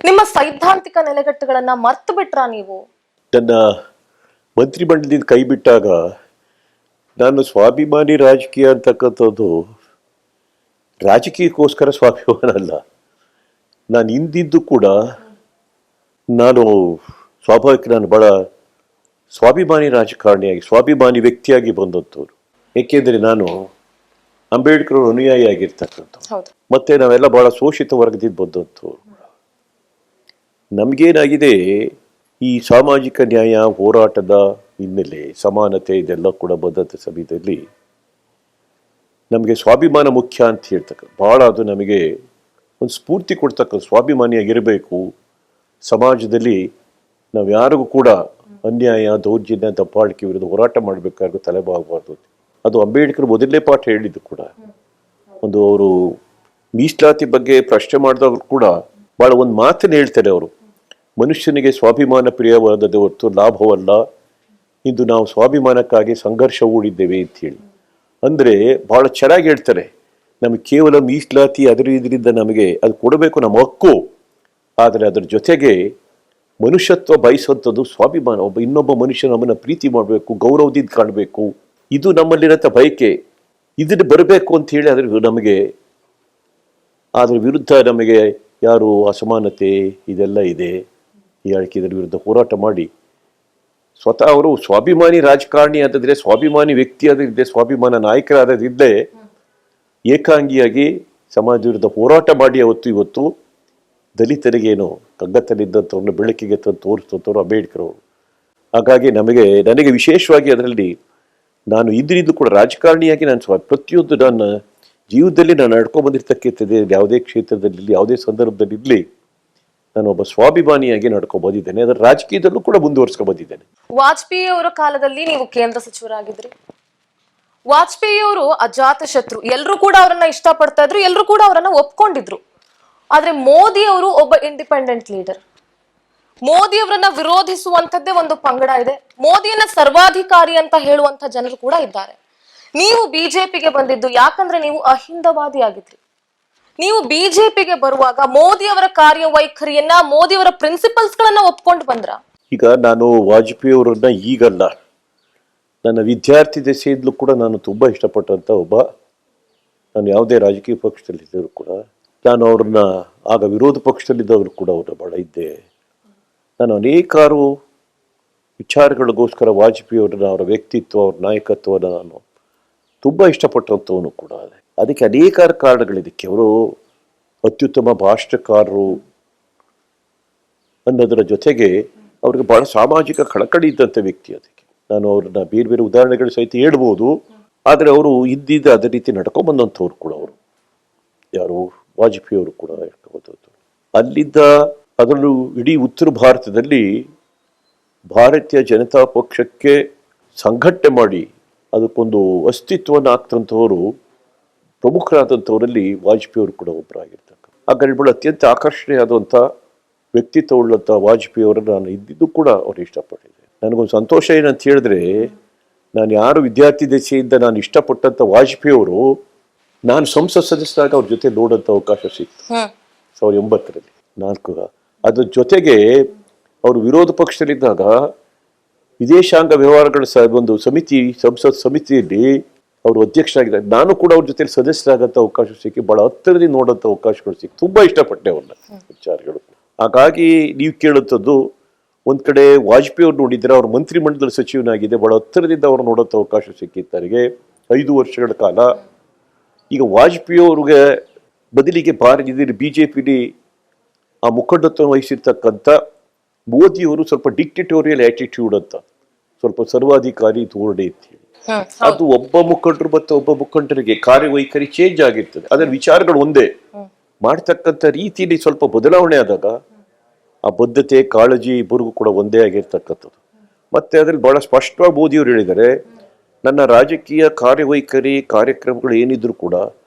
ನಿಮ್ಮ ಸೈದ್ಧಾಂತಿಕ ನೆಲೆಗಟ್ಟುಗಳನ್ನ ಮರ್ತು ಬಿಟ್ರಾ ನೀವು? ನನ್ನ ಮಂತ್ರಿಮಂಡಲದಿಂದ ಕೈ ಬಿಟ್ಟಾಗ ನಾನು ಸ್ವಾಭಿಮಾನಿ ರಾಜಕೀಯ ಅಂತಕ್ಕಂಥದ್ದು ರಾಜಕೀಯಕ್ಕೋಸ್ಕರ ಸ್ವಾಭಿಮಾನ ಅಲ್ಲ. ನಾನು ಹಿಂದಿದ್ದು ಕೂಡ ನಾನು ಬಹಳ ಸ್ವಾಭಿಮಾನಿ ರಾಜಕಾರಣಿಯಾಗಿ, ಸ್ವಾಭಿಮಾನಿ ವ್ಯಕ್ತಿಯಾಗಿ ಬಂದಂಥವ್ರು. ಏಕೆಂದರೆ ನಾನು ಅಂಬೇಡ್ಕರ್ ಅನುಯಾಯಿ ಆಗಿರ್ತಕ್ಕಂಥವ್ರು. ಮತ್ತೆ ನಾವೆಲ್ಲ ಬಹಳ ಶೋಷಿತ ವರ್ಗದಿಂದ ಬಂದಂಥವ್ರು. ನಮಗೇನಾಗಿದೆ, ಈ ಸಾಮಾಜಿಕ ನ್ಯಾಯ ಹೋರಾಟದ ಹಿನ್ನೆಲೆ, ಸಮಾನತೆ ಇದೆಲ್ಲ ಕೂಡ ಬಂದಂಥ ಸಮಯದಲ್ಲಿ ನಮಗೆ ಸ್ವಾಭಿಮಾನ ಮುಖ್ಯ ಅಂತ ಬಹಳ ಅದು ನಮಗೆ ಒಂದು ಸ್ಫೂರ್ತಿ ಕೊಡ್ತಕ್ಕ, ಸ್ವಾಭಿಮಾನಿಯಾಗಿರಬೇಕು. ಸಮಾಜದಲ್ಲಿ ನಾವು ಯಾರಿಗೂ ಕೂಡ ಅನ್ಯಾಯ, ದೌರ್ಜನ್ಯ, ದಬ್ಬಾಳಿಕೆ ವಿರುದ್ಧ ಹೋರಾಟ ಮಾಡಬೇಕಾದ್ರೆ ತಲೆಬಾಗಬಾರ್ದು. ಅದು ಅಂಬೇಡ್ಕರ್ ಮೊದಲನೇ ಪಾಠ ಹೇಳಿದ್ದು ಕೂಡ. ಒಂದು ಅವರು ಮೀಸಲಾತಿ ಬಗ್ಗೆ ಪ್ರಶ್ನೆ ಮಾಡಿದವರು ಕೂಡ ಬಹಳ ಒಂದು ಮಾತನ್ನು ಹೇಳ್ತಾರೆ ಅವರು, ಮನುಷ್ಯನಿಗೆ ಸ್ವಾಭಿಮಾನ ಪ್ರಿಯವಾದದ್ದು ಹೊರತು ಲಾಭವಲ್ಲ, ಇಂದು ನಾವು ಸ್ವಾಭಿಮಾನಕ್ಕಾಗಿ ಸಂಘರ್ಷ ಹೂಡಿದ್ದೇವೆ ಅಂತ ಹೇಳಿ. ಅಂದರೆ ಬಹಳ ಚೆನ್ನಾಗಿ ಹೇಳ್ತಾರೆ, ನಮಗೆ ಕೇವಲ ಮೀಸಲಾತಿ ಇದರಿಂದ ನಮಗೆ ಅದು ಕೊಡಬೇಕು, ನಮ್ಮ ಹಕ್ಕು. ಆದರೆ ಅದರ ಜೊತೆಗೆ ಮನುಷ್ಯತ್ವ ಬಯಸುವಂಥದ್ದು ಸ್ವಾಭಿಮಾನ. ಇನ್ನೊಬ್ಬ ಮನುಷ್ಯ ನಮ್ಮನ್ನು ಪ್ರೀತಿ ಮಾಡಬೇಕು, ಗೌರವದಿಂದ ಕಾಣಬೇಕು, ಇದು ನಮ್ಮಲ್ಲಿರಂಥ ಬಯಕೆ. ಇದನ್ನು ಬರಬೇಕು ಅಂತ ಹೇಳಿ ನಮಗೆ ಅದರ ವಿರುದ್ಧ ನಮಗೆ ಯಾರು ಅಸಮಾನತೆ ಇದೆಲ್ಲ ಇದೆ, ಈ ಇದರ ವಿರುದ್ಧ ಹೋರಾಟ ಮಾಡಿ ಸ್ವತಃ ಅವರು ಸ್ವಾಭಿಮಾನಿ ರಾಜಕಾರಣಿ ಆದಿದ್ರೆ, ಸ್ವಾಭಿಮಾನಿ ವ್ಯಕ್ತಿ ಆದಿದ್ದೆ, ಸ್ವಾಭಿಮಾನ ನಾಯಕರಾದಿದ್ದೇ ಏಕಾಂಗಿಯಾಗಿ ಸಮಾಜ ವಿರುದ್ಧ ಹೋರಾಟ ಮಾಡಿ ಇವತ್ತು ದಲಿತರಿಗೇನು ಕಗ್ಗತ್ತಲಿದ್ದಂಥವ್ರನ್ನ ಬೆಳಕಿಗೆ ತಂದು ತೋರಿಸ್ತಂಥವ್ರು ಅಂಬೇಡ್ಕರ್ ಅವರು. ಹಾಗಾಗಿ ನನಗೆ ವಿಶೇಷವಾಗಿ ಅದರಲ್ಲಿ ನಾನು ಇದ್ರಿದ್ದು ಕೂಡ ರಾಜಕಾರಣಿಯಾಗಿ ನಾನು ಪ್ರತಿಯೊಂದು ನನ್ನ ಜೀವನದಲ್ಲಿ ನಾನು ನಡ್ಕೊಂಡು ಬಂದಿರ್ತಕ್ಕಂಥದ್ದು, ಯಾವುದೇ ಕ್ಷೇತ್ರದಲ್ಲಿ ಯಾವುದೇ ಸಂದರ್ಭದಲ್ಲಿ ಇರಲಿ, ನಾನು ಒಬ್ಬ ಸ್ವಾಭಿಮಾನಿಯಾಗಿ ನಡ್ಕೊಂಡು ಬಂದಿದ್ದೇನೆ. ಅದರ ರಾಜಕೀಯದಲ್ಲೂ ಕೂಡ ಮುಂದುವರ್ಸ್ಕೊಂಡು ಬಂದಿದ್ದೇನೆ. ವಾಜಪೇಯಿ ಅವರ ಕಾಲದಲ್ಲಿ ನೀವು ಕೇಂದ್ರ ಸಚಿವರಾಗಿದ್ರಿ. ವಾಜಪೇಯಿ ಅವರು ಅಜಾತ ಶತ್ರು, ಎಲ್ಲರೂ ಕೂಡ ಅವರನ್ನ ಇಷ್ಟಪಡ್ತಾ ಇದ್ರು, ಎಲ್ಲರೂ ಕೂಡ ಅವರನ್ನ ಒಪ್ಕೊಂಡಿದ್ರು. ಆದ್ರೆ ಮೋದಿ ಅವರು ಒಬ್ಬ ಇಂಡಿಪೆಂಡೆಂಟ್ ಲೀಡರ್. ಮೋದಿ ಅವರನ್ನ ವಿರೋಧಿಸುವಂತದ್ದೇ ಒಂದು ಪಂಗಡ ಇದೆ. ಮೋದಿಯನ್ನ ಸರ್ವಾಧಿಕಾರಿ ಅಂತ ಹೇಳುವಂತ ಜನರು ಕೂಡ ಇದ್ದಾರೆ. ನೀವು ಬಿಜೆಪಿಗೆ ಬಂದಿದ್ದು ಯಾಕಂದ್ರೆ ನೀವು ಅಹಿಂದವಾದಿ ಆಗಿದ್ರಿ. ನೀವು ಬಿಜೆಪಿಗೆ ಬರುವಾಗ ಮೋದಿ ಅವರ ಕಾರ್ಯವೈಖರಿಯನ್ನ, ಮೋದಿ ಅವರ ಪ್ರಿನ್ಸಿಪಲ್ಸ್ ಗಳನ್ನ ಒಪ್ಕೊಂಡು ಬಂದ್ರ? ಈಗ ನಾನು ವಾಜಪೇಯಿ ಅವರನ್ನ ಈಗಲ್ಲ, ನನ್ನ ವಿದ್ಯಾರ್ಥಿ ದಶೆಯಿಂದಲೂ ಕೂಡ ನಾನು ತುಂಬಾ ಇಷ್ಟಪಟ್ಟಂತ ಒಬ್ಬ. ನಾನು ಯಾವುದೇ ರಾಜಕೀಯ ಪಕ್ಷದಲ್ಲಿದ್ದರೂ ಕೂಡ ನಾನು ಅವ್ರನ್ನ, ಆಗ ವಿರೋಧ ಪಕ್ಷದಲ್ಲಿದ್ದವರು ಕೂಡ ಅವ್ರನ್ನ ಬಹಳ ಇದ್ದೆ. ನಾನು ಅನೇಕಾರು ವಿಚಾರಗಳಿಗೋಸ್ಕರ ವಾಜಪೇಯಿ ಅವ್ರನ್ನ, ಅವರ ವ್ಯಕ್ತಿತ್ವ, ಅವ್ರ ನಾಯಕತ್ವನ ನಾನು ತುಂಬ ಇಷ್ಟಪಟ್ಟಂಥವನು ಕೂಡ. ಅದಕ್ಕೆ ಅನೇಕಾರು ಕಾರಣಗಳಿದ್ದಕ್ಕೆ. ಅವರು ಅತ್ಯುತ್ತಮ ಭಾಷಣಕಾರರು ಅನ್ನೋದರ ಜೊತೆಗೆ ಅವ್ರಿಗೆ ಬಹಳ ಸಾಮಾಜಿಕ ಕಳಕಳಿ ಇದ್ದಂಥ ವ್ಯಕ್ತಿ. ಅದಕ್ಕೆ ನಾನು ಅವ್ರನ್ನ ಬೇರೆ ಬೇರೆ ಉದಾಹರಣೆಗಳು ಸಹಿತ ಹೇಳ್ಬೋದು. ಆದರೆ ಅವರು ಇದ್ದಿದ್ದ ಅದೇ ರೀತಿ ನಡ್ಕೊಂಡ್ಬಂದಂಥವ್ರು ಕೂಡ ಅವರು. ಯಾರು ವಾಜಪೇಯಿ ಅವರು ಕೂಡ ಹೇಳ್ಕೊಂಬಂದದ್ದು. ಅಲ್ಲಿದ್ದ ಅದರಲ್ಲೂ ಇಡೀ ಉತ್ತರ ಭಾರತದಲ್ಲಿ ಭಾರತೀಯ ಜನತಾ ಪಕ್ಷಕ್ಕೆ ಸಂಘಟನೆ ಮಾಡಿ ಅದಕ್ಕೊಂದು ಅಸ್ತಿತ್ವವನ್ನು ಹಾಕ್ತಂಥವರು ಪ್ರಮುಖರಾದಂಥವರಲ್ಲಿ ವಾಜಪೇಯಿ ಅವರು ಕೂಡ ಒಬ್ಬರಾಗಿರ್ತಕ್ಕ. ಹಾಗಾಗಿ ಅತ್ಯಂತ ಆಕರ್ಷಣೆಯಾದಂಥ ವ್ಯಕ್ತಿತ್ವ ಉಳ್ಳಂಥ ವಾಜಪೇಯಿ ಅವರನ್ನು ನಾನು ಇದ್ದಿದ್ದು ಕೂಡ ಅವ್ರು ಇಷ್ಟಪಟ್ಟಿದ್ದೆ. ನನಗೊಂದು ಸಂತೋಷ ಏನಂತ ಹೇಳಿದ್ರೆ, ನಾನು ಯಾರು ವಿದ್ಯಾರ್ಥಿ ದಶೆಯಿಂದ ನಾನು ಇಷ್ಟಪಟ್ಟಂಥ ವಾಜಪೇಯಿ ಅವರು, ನಾನು ಸಂಸತ್ ಸದಸ್ಯರಾಗ ಅವ್ರ ಜೊತೆ ನೋಡೋಂಥ ಅವಕಾಶ ಸಿಕ್ತು 1980ರಲ್ಲಿ 4. ಅದ್ರ ಜೊತೆಗೆ ಅವರು ವಿರೋಧ ಪಕ್ಷದಲ್ಲಿದ್ದಾಗ ವಿದೇಶಾಂಗ ವ್ಯವಹಾರಗಳ ಒಂದು ಸಮಿತಿ, ಸಂಸತ್ ಸಮಿತಿಯಲ್ಲಿ ಅವರು ಅಧ್ಯಕ್ಷರಾಗಿದ್ದಾರೆ. ನಾನು ಕೂಡ ಅವ್ರ ಜೊತೆ ಸದಸ್ಯರಾಗಂತ ಅವಕಾಶ ಸಿಕ್ಕಿ ಬಹಳ ಹತ್ತಿರದಿಂದ ನೋಡೋಂಥ ಅವಕಾಶಗಳು ಸಿಕ್ಕಿ ತುಂಬಾ ಇಷ್ಟಪಟ್ಟೆ ಅವ್ರನ್ನ ವಿಚಾರಗಳು. ಹಾಗಾಗಿ ನೀವು ಕೇಳುವಂಥದ್ದು, ಒಂದ್ ಕಡೆ ವಾಜಪೇಯಿ ಅವ್ರು ನೋಡಿದ್ರೆ ಅವ್ರ ಮಂತ್ರಿ ಮಂಡಲದ ಸಚಿವನಾಗಿದೆ, ಬಹಳ ಹತ್ತಿರದಿಂದ ಅವ್ರು ನೋಡೋಂಥ ಅವಕಾಶ ಸಿಕ್ಕಿತ್ತವರಿಗೆ 5 ವರ್ಷಗಳ ಕಾಲ. ಈಗ ವಾಜಪೇಯಿ ಅವ್ರಿಗೆ ಬದಲಿಗೆ ಬಿಜೆಪಿಲಿ ಆ ಮುಖಂಡತ್ವ ವಹಿಸಿರ್ತಕ್ಕಂಥ ಮೋದಿಯವರು ಸ್ವಲ್ಪ ಡಿಕ್ಟೇಟೋರಿಯಲ್ ಆಟಿಟ್ಯೂಡ್ ಅಂತ, ಸ್ವಲ್ಪ ಸರ್ವಾಧಿಕಾರಿ ಧೋರಣೆ ಅಂತ ಹೇಳಿ, ಅದು ಒಬ್ಬ ಮುಖಂಡರು ಮತ್ತು ಒಬ್ಬ ಮುಖಂಡರಿಗೆ ಕಾರ್ಯವೈಖರಿ ಚೇಂಜ್ ಆಗಿರ್ತದೆ. ಅದರ ವಿಚಾರಗಳು ಒಂದೇ, ಮಾಡ್ತಕ್ಕಂಥ ರೀತಿಯಲ್ಲಿ ಸ್ವಲ್ಪ ಬದಲಾವಣೆ ಆದಾಗ ಆ ಬದ್ಧತೆ, ಕಾಳಜಿ ಇಬ್ಬರಿಗೂ ಕೂಡ ಒಂದೇ ಆಗಿರ್ತಕ್ಕಂಥದ್ದು. ಮತ್ತೆ ಅದ್ರಲ್ಲಿ ಬಹಳ ಸ್ಪಷ್ಟವಾಗಿ ಮೋದಿಯವರು ಹೇಳಿದ್ದಾರೆ, ನನ್ನ ರಾಜಕೀಯ ಕಾರ್ಯವೈಖರಿ ಕಾರ್ಯಕ್ರಮಗಳು ಏನಿದ್ರು ಕೂಡ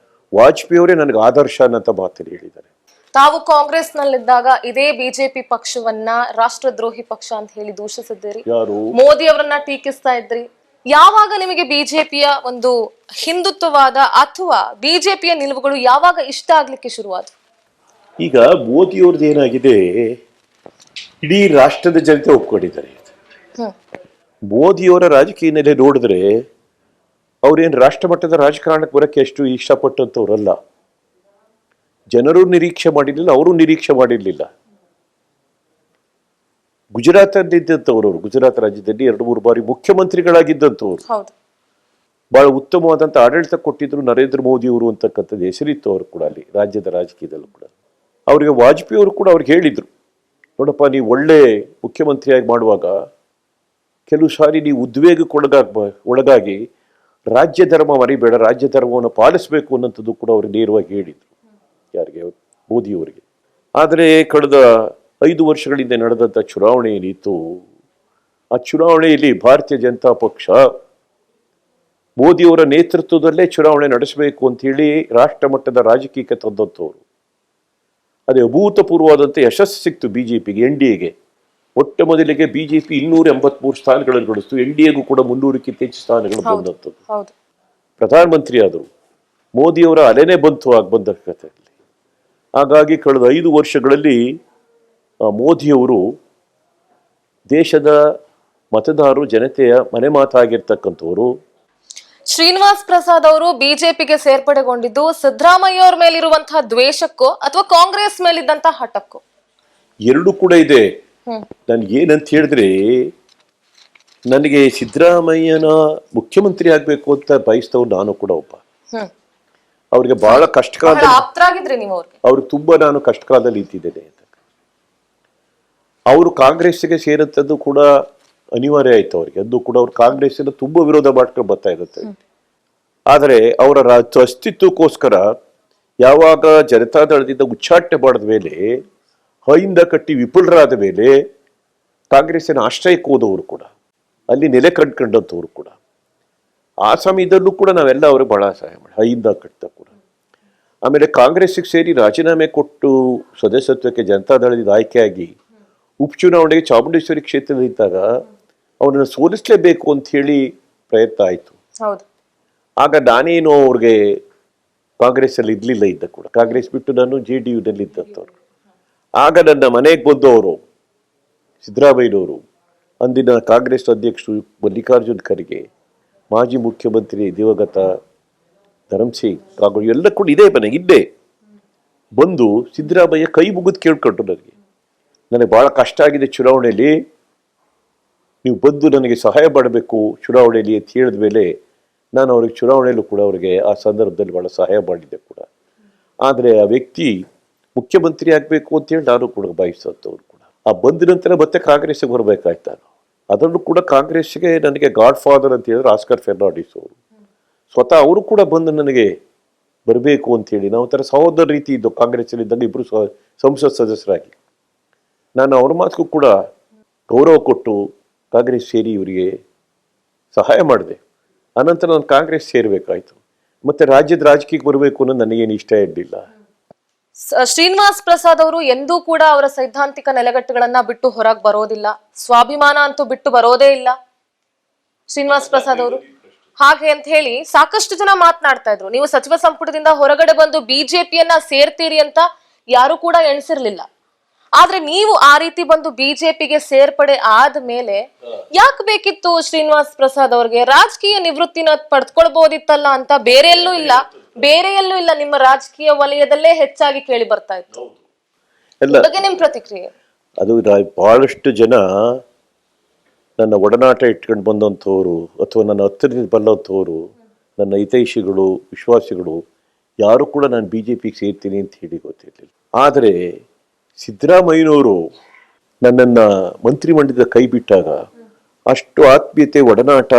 ವಾಜಪೇಯಿ ಅವರೇ ನನಗೆ ಆದರ್ಶ ಅನ್ನಂತ ಮಾತಲ್ಲಿ ಹೇಳಿದ್ದಾರೆ. ತಾವು ಕಾಂಗ್ರೆಸ್ ನಲ್ಲಿದ್ದಾಗ ಇದೇ ಬಿಜೆಪಿ ಪಕ್ಷವನ್ನ ರಾಷ್ಟ್ರದ್ರೋಹಿ ಪಕ್ಷ ಅಂತ ಹೇಳಿ ದೂಷಿಸಿದ್ದೀರಿ. ಯಾರು? ಮೋದಿ ಅವರನ್ನ ಟೀಕಿಸ್ತಾ ಇದ್ರಿ. ಯಾವಾಗ ನಿಮಗೆ ಬಿಜೆಪಿಯ ಒಂದು ಹಿಂದುತ್ವವಾದ ಅಥವಾ ಬಿಜೆಪಿಯ ನಿಲುವುಗಳು ಯಾವಾಗ ಇಷ್ಟ ಆಗ್ಲಿಕ್ಕೆ ಶುರುವಾದ? ಈಗ ಮೋದಿ ಅವ್ರದ್ದು ಏನಾಗಿದೆ, ಇಡೀ ರಾಷ್ಟ್ರದ ಜನತೆ ಒಪ್ಕೊಂಡಿದ್ದಾರೆ. ಮೋದಿಯವರ ರಾಜಕೀಯ ನೆಲೆ ನೋಡಿದ್ರೆ ಅವ್ರೇನು ರಾಷ್ಟ್ರ ಮಟ್ಟದ ರಾಜಕಾರಣಕ್ಕೆ ಬರೋಕ್ಕೆ ಎಷ್ಟು ಇಷ್ಟಪಟ್ಟಂಥವ್ರಲ್ಲ. ಜನರು ನಿರೀಕ್ಷೆ ಮಾಡಿರ್ಲಿಲ್ಲ, ಅವರು ನಿರೀಕ್ಷೆ ಮಾಡಿರ್ಲಿಲ್ಲ. ಗುಜರಾತಲ್ಲಿದ್ದಂಥವ್ರು, ಗುಜರಾತ್ ರಾಜ್ಯದಲ್ಲಿ 2-3 ಬಾರಿ ಮುಖ್ಯಮಂತ್ರಿಗಳಾಗಿದ್ದಂಥವ್ರು, ಬಹಳ ಉತ್ತಮವಾದಂಥ ಆಡಳಿತ ಕೊಟ್ಟಿದ್ರು ನರೇಂದ್ರ ಮೋದಿ ಅವರು ಅಂತಕ್ಕಂಥದ್ದು ಹೆಸರಿತ್ತು ಅವರು ಕೂಡ ಅಲ್ಲಿ ರಾಜ್ಯದ ರಾಜಕೀಯದಲ್ಲೂ ಕೂಡ. ಅವರಿಗೆ ವಾಜಪೇಯಿ ಅವರು ಕೂಡ ಅವ್ರಿಗೆ ಹೇಳಿದ್ರು, ನೋಡಪ್ಪ ನೀವು ಒಳ್ಳೆ ಮುಖ್ಯಮಂತ್ರಿಯಾಗಿ ಮಾಡುವಾಗ ಕೆಲವು ಸಾರಿ ನೀವು ಉದ್ವೇಗಕ್ಕೆ ಒಳಗಾಗಿ ರಾಜ್ಯ ಧರ್ಮ ಮರಿಬೇಡ, ರಾಜ್ಯ ಧರ್ಮವನ್ನು ಪಾಲಿಸಬೇಕು ಅನ್ನೋಂಥದ್ದು ಕೂಡ ಅವರು ನೇರವಾಗಿ ಹೇಳಿದರು. ಯಾರಿಗೆ? ಮೋದಿಯವರಿಗೆ. ಆದರೆ ಕಳೆದ 5 ವರ್ಷಗಳಿಂದ ನಡೆದಂಥ ಚುನಾವಣೆ ಏನಿತ್ತು, ಆ ಚುನಾವಣೆಯಲ್ಲಿ ಭಾರತೀಯ ಜನತಾ ಪಕ್ಷ ಮೋದಿಯವರ ನೇತೃತ್ವದಲ್ಲೇ ಚುನಾವಣೆ ನಡೆಸಬೇಕು ಅಂತೇಳಿ ರಾಷ್ಟ್ರ ಮಟ್ಟದ ರಾಜಕೀಯಕ್ಕೆ ತಂದಂಥವ್ರು. ಅದೇ ಅಭೂತಪೂರ್ವವಾದಂಥ ಯಶಸ್ಸು ಸಿಕ್ತು ಬಿಜೆಪಿಗೆ, NDAಗೆ. ಮೊಟ್ಟ ಮೊದಲಿಗೆ ಬಿಜೆಪಿ 283 ಸ್ಥಾನಗಳನ್ನು ಗಳಿಸ್ತು. NDAಗೂ ಕೂಡ 300ಕ್ಕಿಂತ ಹೆಚ್ಚು ಸ್ಥಾನಗಳು ಬಂದಂಥದ್ದು. ಪ್ರಧಾನಮಂತ್ರಿ ಆದರು. ಮೋದಿಯವರ ಅಲೆನೇ ಬಂತು ಆಗ ಬಂದ ಕಥೆಯಲ್ಲಿ. ಹಾಗಾಗಿ ಕಳೆದ 5 ವರ್ಷಗಳಲ್ಲಿ ಮೋದಿಯವರು ದೇಶದ ಮತದಾರರು, ಜನತೆಯ ಮನೆ ಮಾತಾಗಿರ್ತಕ್ಕಂಥವ್ರು. ಶ್ರೀನಿವಾಸ್ ಪ್ರಸಾದ್ ಅವರು ಬಿಜೆಪಿಗೆ ಸೇರ್ಪಡೆಗೊಂಡಿದ್ದು ಸಿದ್ದರಾಮಯ್ಯ ಅವ್ರ ಮೇಲಿರುವಂತಹ ದ್ವೇಷಕ್ಕೋ ಅಥವಾ ಕಾಂಗ್ರೆಸ್ ಮೇಲಿದ್ದಂತಹ ಹಠಕ್ಕೋ? ಎರಡೂ ಕೂಡ ಇದೆ. ನನ್ಗೇನಂತ ಹೇಳಿದ್ರೆ, ನನಗೆ ಸಿದ್ದರಾಮಯ್ಯನ ಮುಖ್ಯಮಂತ್ರಿ ಆಗ್ಬೇಕು ಅಂತ ಬಯಸ್ತವ್ ನಾನು ಕೂಡ ಒಬ್ಬ. ಅವ್ರಿಗೆ ಬಹಳ ಆಪ್ತರಾಗಿದ್ರಿ ನೀವು ಅವ್ರಿಗೆ. ಅವ್ರು ತುಂಬಾ ನಾನು ಕಷ್ಟಕಾಲದಲ್ಲಿ ಇದ್ದಿದ್ದೇನೆ ಅಂತ. ಅವರು ಕಾಂಗ್ರೆಸ್ಗೆ ಸೇರುತ್ತದ್ದು ಕೂಡ ಅನಿವಾರ್ಯ ಆಯ್ತು ಅವರಿಗೆ. ಅದು ಕೂಡ ಅವ್ರು ಕಾಂಗ್ರೆಸ್ಸಿನ ತುಂಬಾ ವಿರೋಧ ಮಾಡ್ಕೊಂಡು ಬರ್ತಾ ಇರುತ್ತೆ. ಆದರೆ ಅವರ ಅಸ್ತಿತ್ವಕ್ಕೋಸ್ಕರ ಯಾವಾಗ ಜನತಾದಳದಿಂದ ಉಚ್ಚಾಟನೆ ಮಾಡಿದ ಮೇಲೆ, ಹೈಂದ ಕಟ್ಟಿ ವಿಫಲರಾದ ಮೇಲೆ ಕಾಂಗ್ರೆಸ್ಸಿನ ಆಶ್ರಯಕ್ಕೆ ಹೋದವರು ಕೂಡ, ಅಲ್ಲಿ ನೆಲೆ ಕಂಡುಕೊಂಡಂಥವ್ರು ಕೂಡ, ಆ ಸಮಯದಲ್ಲೂ ಕೂಡ ನಾವೆಲ್ಲ ಅವ್ರಿಗೆ ಬಹಳ ಸಹಾಯ ಮಾಡಿ, ಹೈಂದ ಕಟ್ಟ ಕೂಡ. ಆಮೇಲೆ ಕಾಂಗ್ರೆಸ್ಸಿಗೆ ಸೇರಿ ರಾಜೀನಾಮೆ ಕೊಟ್ಟು ಸದಸ್ಯತ್ವಕ್ಕೆ ಜನತಾದಳದಿಂದ ಆಯ್ಕೆಯಾಗಿ ಉಪಚುನಾವಣೆಗೆ ಚಾಮುಂಡೇಶ್ವರಿ ಕ್ಷೇತ್ರದಲ್ಲಿದ್ದಾಗ ಅವರನ್ನು ಸೋಲಿಸಲೇಬೇಕು ಅಂತ ಹೇಳಿ ಪ್ರಯತ್ನ ಆಯಿತು. ಆಗ ನಾನೇನು ಅವ್ರಿಗೆ ಕಾಂಗ್ರೆಸ್ ಅಲ್ಲಿ ಇದ್ದ ಕೂಡ, ಕಾಂಗ್ರೆಸ್ ಬಿಟ್ಟು ನಾನು JDU-ನಲ್ಲಿ ಇದ್ದಂಥವ್ರು. ಆಗ ನನ್ನ ಮನೆಗೆ ಬಂದವರು ಸಿದ್ದರಾಮಯ್ಯನವರು, ಅಂದಿನ ಕಾಂಗ್ರೆಸ್ ಅಧ್ಯಕ್ಷರು ಮಲ್ಲಿಕಾರ್ಜುನ್ ಖರ್ಗೆ, ಮಾಜಿ ಮುಖ್ಯಮಂತ್ರಿ ದಿವಂಗತ ಧರಂಸಿಂಗ್ ಕಾಗೋಡು ಎಲ್ಲ ಕೂಡ ಇದೇ ಮನೆಗೆ ಇದ್ದೇ ಬಂದು ಸಿದ್ದರಾಮಯ್ಯ ಕೈ ಮುಗಿದು ಕೇಳ್ಕೊಂಡ್ರು. ನನಗೆ ಬಹಳ ಕಷ್ಟ ಆಗಿದೆ ಚುನಾವಣೆಯಲ್ಲಿ, ನೀವು ಬಂದು ನನಗೆ ಸಹಾಯ ಮಾಡಬೇಕು ಚುನಾವಣೆಯಲ್ಲಿ ಅಂತ ಹೇಳಿದ ಮೇಲೆ ನಾನು ಅವ್ರಿಗೆ ಚುನಾವಣೆಯಲ್ಲೂ ಕೂಡ ಅವರಿಗೆ ಆ ಸಂದರ್ಭದಲ್ಲಿ ಬಹಳ ಸಹಾಯ ಮಾಡಿದ್ದೆ ಕೂಡ. ಆದರೆ ಆ ವ್ಯಕ್ತಿ ಮುಖ್ಯಮಂತ್ರಿ ಆಗಬೇಕು ಅಂತೇಳಿ ನಾನು ಕೂಡ ಬಯಸಂಥವ್ರು ಕೂಡ. ಆ ಬಂದ ನಂತರ ಮತ್ತೆ ಕಾಂಗ್ರೆಸ್ಗೆ ಬರಬೇಕಾಯ್ತು ನಾನು. ಅದರಲ್ಲೂ ಕೂಡ ಕಾಂಗ್ರೆಸ್ಗೆ ನನಗೆ ಗಾಡ್ ಫಾದರ್ ಅಂತ ಹೇಳಿದ್ರೆ ಆಸ್ಕರ್ ಫೆರ್ನಾಂಡಿಸ್ ಅವರು. ಸ್ವತಃ ಅವರು ಕೂಡ ಬಂದು ನನಗೆ ಬರಬೇಕು ಅಂತೇಳಿ, ನಾವು ಒಂಥರ ಸಹೋದರ ರೀತಿ ಇದ್ದು ಕಾಂಗ್ರೆಸ್ಸಲ್ಲಿದ್ದಾಗ ಇಬ್ಬರು ಸಂಸತ್ ಸದಸ್ಯರಾಗಿ. ನಾನು ಅವ್ರ ಮಾತಕ್ಕೂ ಕೂಡ ಗೌರವ ಕೊಟ್ಟು ಕಾಂಗ್ರೆಸ್ ಸೇರಿ ಇವರಿಗೆ ಸಹಾಯ ಮಾಡಿದೆ. ಅನಂತರ ನಾನು ಕಾಂಗ್ರೆಸ್ ಸೇರ್ಬೇಕಾಯ್ತು. ಮತ್ತೆ ರಾಜ್ಯದ ರಾಜಕೀಯಕ್ಕೆ ಬರಬೇಕು ಅನ್ನೋದು ನನಗೇನು ಇಷ್ಟ ಇರಲಿಲ್ಲ. ಶ್ರೀನಿವಾಸ್ ಪ್ರಸಾದ್ ಅವರು ಎಂದೂ ಕೂಡ ಅವರ ಸೈದ್ಧಾಂತಿಕ ನೆಲೆಗಟ್ಟುಗಳನ್ನ ಬಿಟ್ಟು ಹೊರಗೆ ಬರೋದಿಲ್ಲ, ಸ್ವಾಭಿಮಾನ ಅಂತೂ ಬಿಟ್ಟು ಬರೋದೇ ಇಲ್ಲ ಶ್ರೀನಿವಾಸ್ ಪ್ರಸಾದ್ ಅವರು. ಹಾಗೆ ಅಂತ ಹೇಳಿ ಸಾಕಷ್ಟು ಜನ ಮಾತನಾಡ್ತಾ ಇದ್ರು, ನೀವು ಸಚಿವ ಸಂಪುಟದಿಂದ ಹೊರಗಡೆ ಬಂದು ಬಿಜೆಪಿಯನ್ನ ಸೇರ್ತೀರಿ ಅಂತ ಯಾರು ಕೂಡ ಎಣಿಸಿರ್ಲಿಲ್ಲ. ಆದ್ರೆ ನೀವು ಆ ರೀತಿ ಬಂದು ಬಿಜೆಪಿಗೆ ಸೇರ್ಪಡೆ ಆದ ಮೇಲೆ ಯಾಕೆ ಬೇಕಿತ್ತು ಶ್ರೀನಿವಾಸ್ ಪ್ರಸಾದ್ ಅವ್ರಿಗೆ? ರಾಜಕೀಯ ನಿವೃತ್ತಿನ ಪಡ್ಕೊಳ್ಬಹುದಿತ್ತಲ್ಲ ಅಂತ ಬೇರೆ ಎಲ್ಲೂ ಇಲ್ಲ, ನಿಮ್ಮ ರಾಜಕೀಯ ವಲಯದಲ್ಲೇ ಹೆಚ್ಚಾಗಿ ಕೇಳಿ ಬರ್ತಾ ಇತ್ತು. ನಿಮ್ ಪ್ರತಿಕ್ರಿಯೆ? ಅದು ಬಹಳಷ್ಟು ಜನ ನನ್ನ ಒಡನಾಟ ಇಟ್ಕೊಂಡು ಬಂದಂಥವ್ರು ಅಥವಾ ನನ್ನ ಹತ್ತಿರದಿಂದ ಬಂದಂಥವ್ರು, ನನ್ನ ಹಿತೈಷಿಗಳು, ವಿಶ್ವಾಸಿಗಳು ಯಾರು ಕೂಡ ನಾನು BJPಗೆ ಸೇರ್ತೀನಿ ಅಂತ ಹೇಳಿ ಗೊತ್ತಿರಲಿಲ್ಲ. ಆದರೆ ಸಿದ್ದರಾಮಯ್ಯನವರು ನನ್ನನ್ನು ಮಂತ್ರಿಮಂಡಲದ ಕೈ ಬಿಟ್ಟಾಗ ಅಷ್ಟು ಆತ್ಮೀಯತೆ, ಒಡನಾಟ,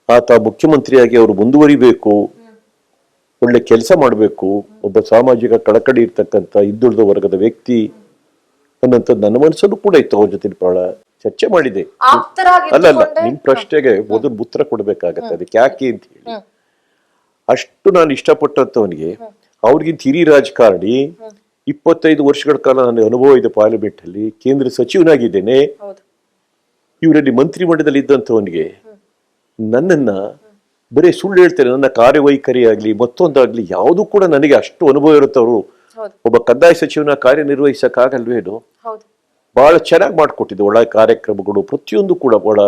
ಆತ ಮುಖ್ಯಮಂತ್ರಿಯಾಗಿ ಅವರು ಮುಂದುವರಿಬೇಕು, ಒಳ್ಳೆ ಕೆಲಸ ಮಾಡಬೇಕು, ಒಬ್ಬ ಸಾಮಾಜಿಕ ಕಳಕಳಿ ಇರ್ತಕ್ಕಂಥ ಹಿಂದುಳಿದ ವರ್ಗದ ವ್ಯಕ್ತಿ ಅನ್ನೋಂಥದ್ದು ನನ್ನ ಮನಸ್ಸಲ್ಲೂ ಕೂಡ ಇತ್ತು. ಅವ್ರ ಜೊತೆ ಬಹಳ ಚರ್ಚೆ ಮಾಡಿದೆ. ಅಲ್ಲ ನಿಮ್ ಪ್ರಶ್ನೆಗೆ ಮೊದಲು ಉತ್ತರ ಕೊಡ್ಬೇಕಾಗತ್ತೆ, ಅದಕ್ಕೆ ಯಾಕೆ ಅಂತ ಹೇಳಿ. ಅಷ್ಟು ನಾನು ಇಷ್ಟಪಟ್ಟಂತವನಿಗೆ, ಅವ್ರಿಗಿಂತ ಹಿರಿಯ ರಾಜಕಾರಣಿ, 25 ವರ್ಷಗಳ ಕಾಲ ನನ್ನ ಅನುಭವ ಇದೆ ಪಾರ್ಲಿಮೆಂಟ್ ಅಲ್ಲಿ, ಕೇಂದ್ರ ಸಚಿವನಾಗಿದ್ದೇನೆ. ಇವರಲ್ಲಿ ಮಂತ್ರಿಮಂಡಲದಲ್ಲಿ ಇದ್ದಂಥವನಿಗೆ ನನ್ನನ್ನ ಬರೀ ಸುಳ್ಳು ಹೇಳ್ತಾರೆ, ನನ್ನ ಕಾರ್ಯವೈಖರಿ ಆಗ್ಲಿ ಮತ್ತೊಂದಾಗ್ಲಿ ಯಾವುದು ಕೂಡ ನನಗೆ ಅಷ್ಟು ಅನುಭವ ಇರುತ್ತವರು ಒಬ್ಬ ಕಂದಾಯ ಸಚಿವನ ಕಾರ್ಯನಿರ್ವಹಿಸಕ್ಕಾಗಲ್ವೇನು? ಬಹಳ ಚೆನ್ನಾಗಿ ಮಾಡ್ಕೊಟ್ಟಿದ್ದು, ಒಳ್ಳೆ ಕಾರ್ಯಕ್ರಮಗಳು ಪ್ರತಿಯೊಂದು ಕೂಡ ಬಹಳ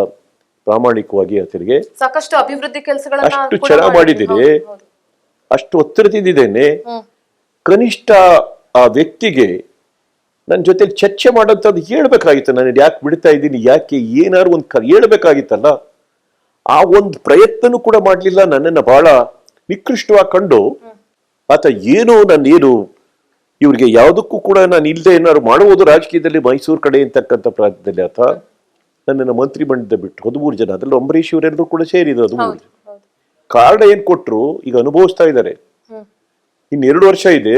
ಪ್ರಾಮಾಣಿಕವಾಗಿ ಆತನಿಗೆ ಸಾಕಷ್ಟು ಅಭಿವೃದ್ಧಿ ಕೆಲಸಗಳನ್ನ ಅಷ್ಟು ಚೆನ್ನಾಗಿ ಮಾಡಿದ್ದೇನೆ, ಅಷ್ಟು ಹತ್ತಿರದಿದ್ದೇನೆ. ಕನಿಷ್ಠ ಆ ವ್ಯಕ್ತಿಗೆ ನನ್ನ ಜೊತೆ ಚರ್ಚೆ ಮಾಡೋಂಥದ್ದು ಹೇಳ್ಬೇಕಾಗಿತ್ತು. ನಾನು ಯಾಕೆ ಬಿಡ್ತಾ ಇದ್ದೀನಿ, ಯಾಕೆ, ಏನಾದ್ರು ಒಂದು ಹೇಳ್ಬೇಕಾಗಿತ್ತಲ್ಲ. ಆ ಒಂದು ಪ್ರಯತ್ನನೂ ಕೂಡ ಮಾಡಲಿಲ್ಲ. ನನ್ನನ್ನು ಬಹಳ ನಿಕೃಷ್ಟವಾಗಿ ಕಂಡು ಆತ ನಾನೇನು ಇವ್ರಿಗೆ ಯಾವುದಕ್ಕೂ ಕೂಡ ನಾನು ಇಲ್ಲದೆ ಏನಾದ್ರು ಮಾಡುವುದು ರಾಜಕೀಯದಲ್ಲಿ ಮೈಸೂರು ಕಡೆ ಅಂತಕ್ಕಂಥ ಪ್ರಾಂತ್ಯದಲ್ಲಿ ಆತ ನನ್ನನ್ನು ಮಂತ್ರಿಮಂಡಲದ ಬಿಟ್ಟು 13 ಜನ, ಅದ್ರಲ್ಲಿ ಅಂಬರೀಷ್ ಇವರೆಲ್ಲರೂ ಕೂಡ ಸೇರಿದ್ರು 13 ಹೌದು ಜನ. ಹೌದು ಕಾರಣ ಏನ್ ಕೊಟ್ರು ಈಗ ಅನುಭವಿಸ್ತಾ ಇದ್ದಾರೆ. ಹ್ಮ್ ಇನ್ನು 2 ವರ್ಷ ಇದೆ,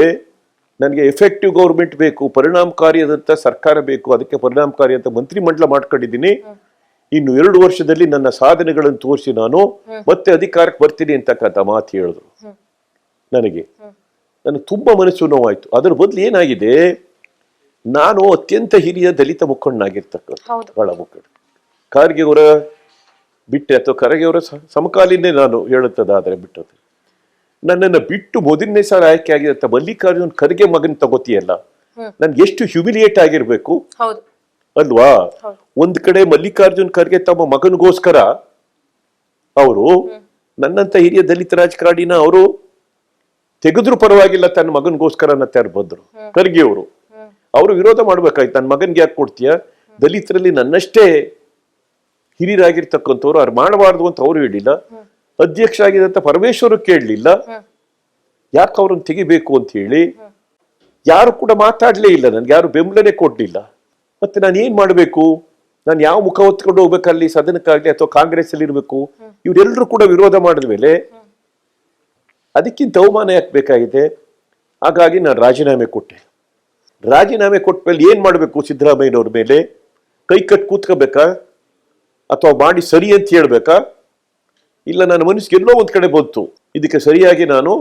ನನಗೆ ಎಫೆಕ್ಟಿವ್ ಗೌರ್ಮೆಂಟ್ ಬೇಕು, ಪರಿಣಾಮಕಾರಿಯಾದಂಥ ಸರ್ಕಾರ ಬೇಕು, ಅದಕ್ಕೆ ಪರಿಣಾಮಕಾರಿ ಅಂತ ಮಂತ್ರಿಮಂಡಲ ಮಾಡ್ಕೊಂಡಿದ್ದೀನಿ. ಇನ್ನು 2 ವರ್ಷದಲ್ಲಿ ನನ್ನ ಸಾಧನೆಗಳನ್ನು ತೋರಿಸಿ ನಾನು ಮತ್ತೆ ಅಧಿಕಾರಕ್ಕೆ ಬರ್ತೀನಿ ಅಂತಕ್ಕಂಥ ಮಾತು ಹೇಳಿದ್ರು. ನನಗೆ ತುಂಬಾ ಮನಸ್ಸು ನೋವಾಯ್ತು. ಅದರ ಬದಲು ಏನಾಗಿದೆ, ನಾನು ಅತ್ಯಂತ ಹಿರಿಯ ದಲಿತ ಮುಖಂಡನಾಗಿರ್ತಕ್ಕಂಥ ಹೌದು. ಬಹಳ ಮುಖಂಡ, ಖರ್ಗೆ ಅವರ ಬಿಟ್ಟೆ ಅಥವಾ ಖರ್ಗೆ ಅವರ ಸಮಕಾಲೀನೇ ನಾನು ಹೇಳುತ್ತದಾದ್ರೆ ಬಿಟ್ಟದ್ದು, ನನ್ನನ್ನು ಬಿಟ್ಟು ಮೊದಲನೇ ಸಾರಿ ಆಯ್ಕೆ ಆಗಿದಂತ ಮಲ್ಲಿಕಾರ್ಜುನ್ ಖರ್ಗೆ ಮಗನ್ ತಗೋತಿಯಲ್ಲ, ನನ್ಗೆ ಎಷ್ಟು ಹ್ಯೂಮಿಲಿಯೇಟ್ ಆಗಿರ್ಬೇಕು ಹೌದು ಅಲ್ವಾ? ಒಂದ್ ಕಡೆ ಮಲ್ಲಿಕಾರ್ಜುನ್ ಖರ್ಗೆ ತಮ್ಮ ಮಗನಿಗೋಸ್ಕರ ಅವರು ನನ್ನಂತ ಹಿರಿಯ ದಲಿತ ರಾಜಕಾರಣಿನ ಅವರು ತೆಗೆದ್ರು ಪರವಾಗಿಲ್ಲ, ತನ್ನ ಮಗನಿಗೋಸ್ಕರ ಬಂದ್ರು ಖರ್ಗೆ ಅವರು ವಿರೋಧ ಮಾಡ್ಬೇಕಾಯ್ತು. ನನ್ನ ಮಗನ್ಗೆ ಯಾಕೆ ಕೊಡ್ತೀಯ, ದಲಿತರಲ್ಲಿ ನನ್ನಷ್ಟೇ ಹಿರಿಯರಾಗಿರ್ತಕ್ಕಂಥವ್ರು ಅವ್ರು ಮಾಡಬಾರ್ದು ಅಂತ ಅವ್ರು ಹೇಳಿಲ್ಲ. ಅಧ್ಯಕ್ಷ ಆಗಿದಂತ ಪರಮೇಶ್ವರು ಕೇಳಲಿಲ್ಲ, ಯಾಕೆ ಅವ್ರನ್ನ ತೆಗಿಬೇಕು ಅಂತ ಹೇಳಿ ಯಾರು ಕೂಡ ಮಾತಾಡ್ಲೇ ಇಲ್ಲ, ನನ್ಗೆ ಯಾರು ಬೆಂಬಲನೆ ಕೊಡ್ಲಿಲ್ಲ. ಮತ್ತೆ ನಾನು ಏನ್ ಮಾಡ್ಬೇಕು, ನಾನು ಯಾವ ಮುಖ ಹೊತ್ಕೊಂಡು ಹೋಗ್ಬೇಕಲ್ಲಿ ಸದನಕ್ಕಾಗ್ಲಿ ಅಥವಾ ಕಾಂಗ್ರೆಸ್ ಅಲ್ಲಿ ಇರ್ಬೇಕು? ಇವರೆಲ್ಲರೂ ಕೂಡ ವಿರೋಧ ಮಾಡಿದ ಮೇಲೆ ಅದಕ್ಕಿಂತ ಅವಮಾನ ಯಾಕೆ ಬೇಕಾಗಿದೆ? ಹಾಗಾಗಿ ನಾನು ರಾಜೀನಾಮೆ ಕೊಟ್ಟೆ. ರಾಜೀನಾಮೆ ಕೊಟ್ಟ ಮೇಲೆ ಏನ್ ಮಾಡ್ಬೇಕು, ಸಿದ್ದರಾಮಯ್ಯನವ್ರ ಮೇಲೆ ಕೈ ಕಟ್ ಕೂತ್ಕೋಬೇಕಾ ಅಥವಾ ಮಾಡಿ ಸರಿ ಅಂತ ಹೇಳ್ಬೇಕಾ? ಇಲ್ಲ, ನನ್ನ ಮನಸ್ಸಿಗೆ ಎಲ್ಲೋ ಒಂದ್ ಕಡೆ ಬಂತು, ಇದಕ್ಕೆ ಸರಿಯಾಗಿ ನಾನು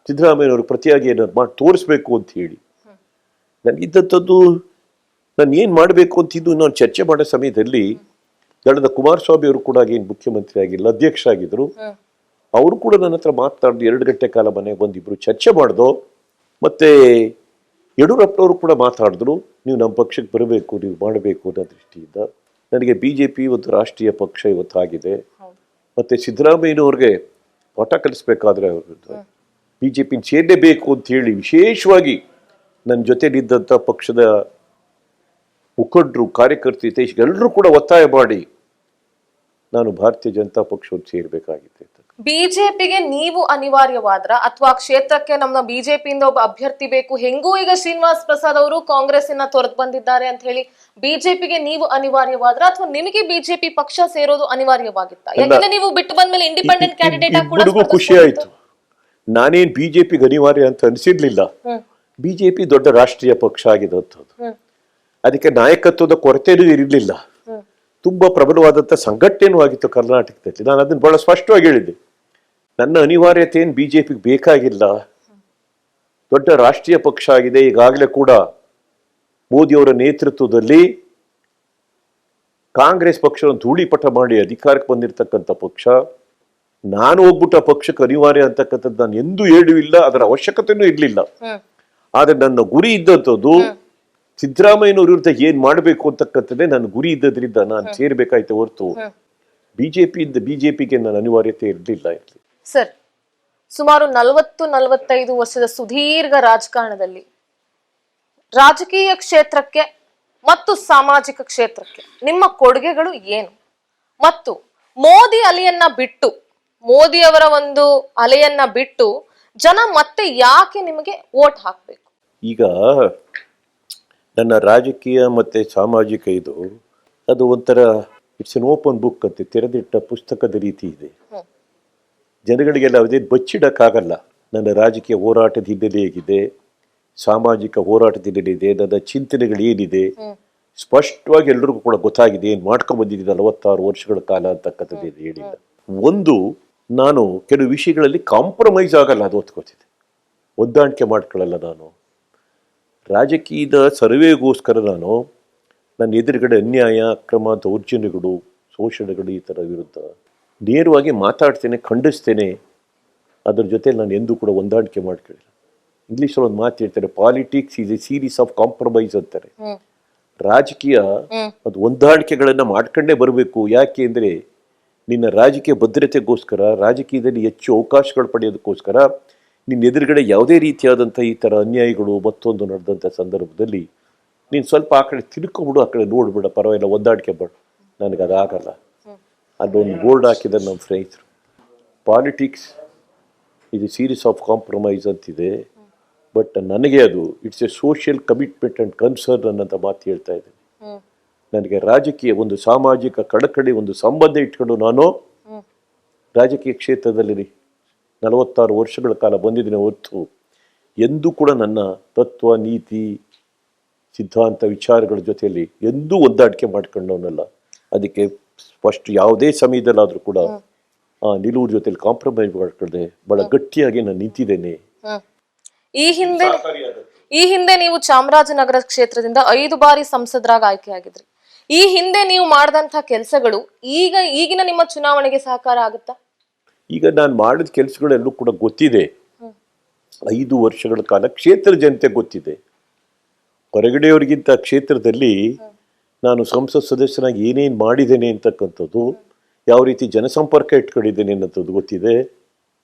ಸಿದ್ದರಾಮಯ್ಯನವ್ರಿಗೆ ಪ್ರತಿಯಾಗಿ ಏನಾದ್ರು ಮಾಡಿ ತೋರಿಸ್ಬೇಕು ಅಂತ ಹೇಳಿ ನನಗಿದ್ದಂಥದ್ದು ನಾನು ಏನ್ ಮಾಡಬೇಕು ಅಂತಿದ್ದು ನಾನು ಚರ್ಚೆ ಮಾಡೋ ಸಮಯದಲ್ಲಿ ದಳದ ಕುಮಾರಸ್ವಾಮಿ ಅವರು ಕೂಡ ಏನು ಮುಖ್ಯಮಂತ್ರಿ ಆಗಿಲ್ಲ, ಅಧ್ಯಕ್ಷ ಆಗಿದ್ರು. ಅವರು ಕೂಡ ನನ್ನ ಹತ್ರ ಮಾತಾಡಿದ್ರು. 2 ಗಂಟೆ ಕಾಲ ಮನೆಗೆ ಬಂದಿಬ್ರು ಚರ್ಚೆ ಮಾಡ್ದೋ. ಮತ್ತೆ ಯಡಿಯೂರಪ್ಪನವರು ಕೂಡ ಮಾತಾಡಿದ್ರು, ನೀವು ನಮ್ಮ ಪಕ್ಷಕ್ಕೆ ಬರಬೇಕು, ನೀವು ಮಾಡಬೇಕು ಅನ್ನೋ ದೃಷ್ಟಿಯಿಂದ. ನನಗೆ ಬಿಜೆಪಿ ಒಂದು ರಾಷ್ಟ್ರೀಯ ಪಕ್ಷ ಇವತ್ತಾಗಿದೆ. ಮತ್ತೆ ಸಿದ್ದರಾಮಯ್ಯನವ್ರಿಗೆ ಪಾಠ ಕಲಿಸ್ಬೇಕಾದ್ರೆ ಬಿಜೆಪಿ ಸೇರಲೇಬೇಕು ಅಂತ ಹೇಳಿ ವಿಶೇಷವಾಗಿ ನನ್ನ ಜೊತೆಲಿದ್ದಂಥ ಪಕ್ಷದ ಮುಖಂಡರು, ಕಾರ್ಯಕರ್ತರು, ಎಲ್ಲರೂ ಕೂಡ ಒತ್ತಾಯ ಮಾಡಿ ನಾನು ಭಾರತೀಯ ಜನತಾ ಪಕ್ಷವನ್ನು ಸೇರ್ಬೇಕಾಗಿತ್ತು. ಬಿಜೆಪಿಗೆ ನೀವು ಅನಿವಾರ್ಯವಾದ್ರ ಅಥವಾ ಕ್ಷೇತ್ರಕ್ಕೆ ನಮ್ಮ ಬಿಜೆಪಿಯಿಂದ ಒಬ್ಬ ಅಭ್ಯರ್ಥಿ ಬೇಕು, ಹೆಂಗೂ ಈಗ ಶ್ರೀನಿವಾಸ್ ಪ್ರಸಾದ್ ಅವರು ಕಾಂಗ್ರೆಸ್ಸಿನ ತೊರೆದು ಬಂದಿದ್ದಾರೆ ಅಂತ ಹೇಳಿ ಬಿಜೆಪಿಗೆ ನೀವು ಅನಿವಾರ್ಯವಾದ್ರ ಅಥವಾ ನಿಮಗೆ ಬಿಜೆಪಿ ಪಕ್ಷ ಸೇರೋದು ಅನಿವಾರ್ಯವಾಗಿತ್ತ? ಯಾಕಂದ್ರೆ ನೀವು ಬಿಟ್ಟು ಬಂದ್ಮೇಲೆ ಇಂಡಿಪೆಂಡೆಂಟ್ ಕ್ಯಾಂಡಿಡೇಟ್ ಆಗಿ ಕೂಡ ಖುಷಿ ಆಯ್ತು. ನಾನೇನ್ ಬಿಜೆಪಿಗೆ ಅನಿವಾರ್ಯ ಅಂತ ಅನಿಸಿರ್ಲಿಲ್ಲ. ಬಿಜೆಪಿ ದೊಡ್ಡ ರಾಷ್ಟ್ರೀಯ ಪಕ್ಷ ಆಗಿದಂಥದ್ದು, ಅದಕ್ಕೆ ನಾಯಕತ್ವದ ಕೊರತೆಯೂ ಇರಲಿಲ್ಲ. ತುಂಬಾ ಪ್ರಬಲವಾದಂಥ ಸಂಘಟನೆಯೂ ಆಗಿತ್ತು ಕರ್ನಾಟಕದಲ್ಲಿ. ನಾನು ಅದನ್ನು ಬಹಳ ಸ್ಪಷ್ಟವಾಗಿ ಹೇಳಿದ್ದೆ, ನನ್ನ ಅನಿವಾರ್ಯತೆ ಏನು ಬಿಜೆಪಿಗೆ ಬೇಕಾಗಿಲ್ಲ. ದೊಡ್ಡ ರಾಷ್ಟ್ರೀಯ ಪಕ್ಷ ಆಗಿದೆ. ಈಗಾಗಲೇ ಕೂಡ ಮೋದಿಯವರ ನೇತೃತ್ವದಲ್ಲಿ ಕಾಂಗ್ರೆಸ್ ಪಕ್ಷವನ್ನು ಧೂಳಿಪಟ ಮಾಡಿ ಅಧಿಕಾರಕ್ಕೆ ಬಂದಿರತಕ್ಕಂಥ ಪಕ್ಷ. ನಾನು ಹೋಗ್ಬಿಟ್ಟು ಆ ಪಕ್ಷಕ್ಕೆ ಅನಿವಾರ್ಯ ಅಂತಕ್ಕಂಥದ್ದು ನಾನು ಎಂದೂ ಹೇಳುವಿಲ್ಲ, ಅದರ ಅವಶ್ಯಕತೆನೂ ಇರಲಿಲ್ಲ. ಆದ್ರೆ ನನ್ನ ಗುರಿ ಇದ್ದಂಥದ್ದು ಸಿದ್ದರಾಮಯ್ಯನವ್ರ ವಿರುದ್ಧ ಏನ್ ಮಾಡಬೇಕು ಅಂತಕ್ಕಂಥದ್ದೇ ನನ್ನ ಗುರಿ ಇದ್ದದ್ರಿಂದ ನಾನು ಸೇರ್ಬೇಕಾಯ್ತು ಹೊರತು ಬಿಜೆಪಿಗೆ ನನ್ನ ಅನಿವಾರ್ಯತೆ ಇರಲಿಲ್ಲ. ಸರ್, ಸುಮಾರು 40-45 ವರ್ಷದ ಸುದೀರ್ಘ ರಾಜಕಾರಣದಲ್ಲಿ ರಾಜಕೀಯ ಕ್ಷೇತ್ರಕ್ಕೆ ಮತ್ತು ಸಾಮಾಜಿಕ ಕ್ಷೇತ್ರಕ್ಕೆ ನಿಮ್ಮ ಕೊಡುಗೆಗಳು ಏನು? ಮತ್ತು ಮೋದಿ ಅಲೆಯನ್ನ ಬಿಟ್ಟು, ಮೋದಿಯವರ ಒಂದು ಅಲೆಯನ್ನ ಬಿಟ್ಟು ಜನ ಮತ್ತೆ ಯಾಕೆ ನಿಮಗೆ ವೋಟ್ ಹಾಕ್ಬೇಕು? ಈಗ ನನ್ನ ರಾಜಕೀಯ ಮತ್ತೆ ಸಾಮಾಜಿಕ ಅದು ಒಂಥರ ಇಟ್ಸ್ ಎನ್ ಓಪನ್ ಬುಕ್ ಅಂತೆ, ತೆರೆದಿಟ್ಟ ಪುಸ್ತಕದ ರೀತಿ ಇದೆ. ಜನಗಳಿಗೆಲ್ಲ ಅದೇ ಬಚ್ಚಿಡಕ್ಕಾಗಲ್ಲ. ನನ್ನ ರಾಜಕೀಯ ಹೋರಾಟದ ಹಿನ್ನೆಲೆ ಹೇಗಿದೆ, ಸಾಮಾಜಿಕ ಹೋರಾಟದ ಹಿನ್ನೆಲೆ ಇದೆ, ನನ್ನ ಚಿಂತನೆಗಳು ಏನಿದೆ ಸ್ಪಷ್ಟವಾಗಿ ಎಲ್ರಿಗೂ ಕೂಡ ಗೊತ್ತಾಗಿದೆ. ಏನ್ ಮಾಡ್ಕೊಂಡ್ ಬಂದಿದ್ದೀನಿ 46 ವರ್ಷಗಳ ಕಾಲ ಅಂತಕ್ಕಂಥದ್ದು ಹೇಳಿಲ್ಲ. ಒಂದು, ನಾನು ಕೆಲವು ವಿಷಯಗಳಲ್ಲಿ ಕಾಂಪ್ರಮೈಸ್ ಆಗಲ್ಲ, ಅದು ಒತ್ಕೋತಿದ್ದೆ, ಹೊಂದಾಣಿಕೆ ಮಾಡ್ಕೊಳ್ಳಲ್ಲ. ನಾನು ರಾಜಕೀಯದ ಸರ್ವೆಗೋಸ್ಕರ ನನ್ನ ಎದುರುಗಡೆ ಅನ್ಯಾಯ, ಅಕ್ರಮ, ದೌರ್ಜನ್ಯಗಳು, ಶೋಷಣೆಗಳು ಈ ಥರ ವಿರುದ್ಧ ನೇರವಾಗಿ ಮಾತಾಡ್ತೇನೆ, ಖಂಡಿಸ್ತೇನೆ. ಅದ್ರ ಜೊತೆ ನಾನು ಎಂದೂ ಕೂಡ ಹೊಂದಾಣಿಕೆ ಮಾಡ್ಕೊಳ್ಳಿಲ್ಲ. ಇಂಗ್ಲೀಷಲ್ಲಿ ಒಂದು ಮಾತು ಹೇಳ್ತಾರೆ, politics is A series of compromise ಅಂತಾರೆ. ರಾಜಕೀಯ ಅದು ಹೊಂದಾಣಿಕೆಗಳನ್ನ ಮಾಡ್ಕೊಂಡೇ ಬರಬೇಕು. ಯಾಕೆ ಅಂದ್ರೆ ನಿನ್ನ ರಾಜಕೀಯ ಭದ್ರತೆಗೋಸ್ಕರ, ರಾಜಕೀಯದಲ್ಲಿ ಹೆಚ್ಚು ಅವಕಾಶಗಳು ಪಡೆಯೋದಕ್ಕೋಸ್ಕರ ನಿನ್ನ ಎದುರುಗಡೆ ಯಾವುದೇ ರೀತಿಯಾದಂಥ ಈ ಥರ ಅನ್ಯಾಯಗಳು ಮತ್ತೊಂದು ನಡೆದಂಥ ಸಂದರ್ಭದಲ್ಲಿ ನೀನು ಸ್ವಲ್ಪ ಆ ಕಡೆ ತಿಳ್ಕೊಬಿಡು, ಆ ಕಡೆ ನೋಡ್ಬಿಡ, ಪರವಾಗಿಲ್ಲ, ಹೊಂದಾಣಿಕೆ ಮಾಡು. ನನಗೆ ಅದಾಗಲ್ಲ. ಅದೊಂದು ಬೋರ್ಡ್ ಹಾಕಿದ್ದಾರೆ ನಮ್ಮ ಸ್ನೇಹಿತರು, ಪಾಲಿಟಿಕ್ಸ್ ಇದು ಸೀರೀಸ್ ಆಫ್ ಕಾಂಪ್ರಮೈಸ್ ಅಂತಿದೆ. ಬಟ್ ನನಗೆ ಅದು it's A social commitment and concern ಅನ್ನೋಂಥ ಮಾತು ಹೇಳ್ತಾ ಇದ್ದೀನಿ. ನನಗೆ ರಾಜಕೀಯ ಒಂದು ಸಾಮಾಜಿಕ ಕಳಕಳಿ ಒಂದು ಸಂಬಂಧ ಇಟ್ಕೊಂಡು ನಾನು ರಾಜಕೀಯ ಕ್ಷೇತ್ರದಲ್ಲಿ 46 ವರ್ಷಗಳ ಕಾಲ ಬಂದಿದ್ದೀನಿ ಹೊರತು ಎಂದೂ ಕೂಡ ನನ್ನ ತತ್ವ ನೀತಿ ಸಿದ್ಧಾಂತ ವಿಚಾರಗಳ ಜೊತೆಯಲ್ಲಿ ಎಂದೂ ಹೊಂದಾಣಿಕೆ ಮಾಡ್ಕೊಂಡವನಲ್ಲ. ಅದಕ್ಕೆ ಫಸ್ಟ್ ಯಾವುದೇ ಸಮಯದಲ್ಲಾದರೂ ಕೂಡ ಆ ನಿಲುವು ಜೊತೆಲಿ ಕಾಂಪ್ರಮೈಸ್ ಮಾಡ್ಕೊಳ್ಳದೆ ಬಹಳ ಗಟ್ಟಿಯಾಗಿ ನಾನು ನಿಂತಿದ್ದೇನೆ. ಈ ಹಿಂದೆ ನೀವು ಚಾಮರಾಜನಗರ ಕ್ಷೇತ್ರದಿಂದ 5 ಬಾರಿ ಸಂಸದರಾಗಿ ಆಯ್ಕೆಯಾಗಿದ್ರಿ. ಈ ಹಿಂದೆ ನೀವು ಮಾಡಿದಂತ ಕೆಲಸಗಳು ಈಗಿನ ನಿಮ್ಮ ಚುನಾವಣೆಗೆ ಸಹಕಾರ ಆಗುತ್ತಾ? ಈಗ ನಾನು ಮಾಡಿದ ಕೆಲಸಗಳೆಲ್ಲೂ ಕೂಡ ಗೊತ್ತಿದೆ. 5 ವರ್ಷಗಳ ಕಾಲ ಕ್ಷೇತ್ರ ಜನತೆ ಗೊತ್ತಿದೆ. ಹೊರಗಡೆಯವರಿಗಿಂತ ಕ್ಷೇತ್ರದಲ್ಲಿ ನಾನು ಸಂಸತ್ ಸದಸ್ಯನಾಗಿ ಏನೇನು ಮಾಡಿದ್ದೇನೆ ಅಂತಕ್ಕಂಥದ್ದು, ಯಾವ ರೀತಿ ಜನಸಂಪರ್ಕ ಇಟ್ಕೊಂಡಿದ್ದೇನೆ ಅನ್ನೋದು ಗೊತ್ತಿದೆ,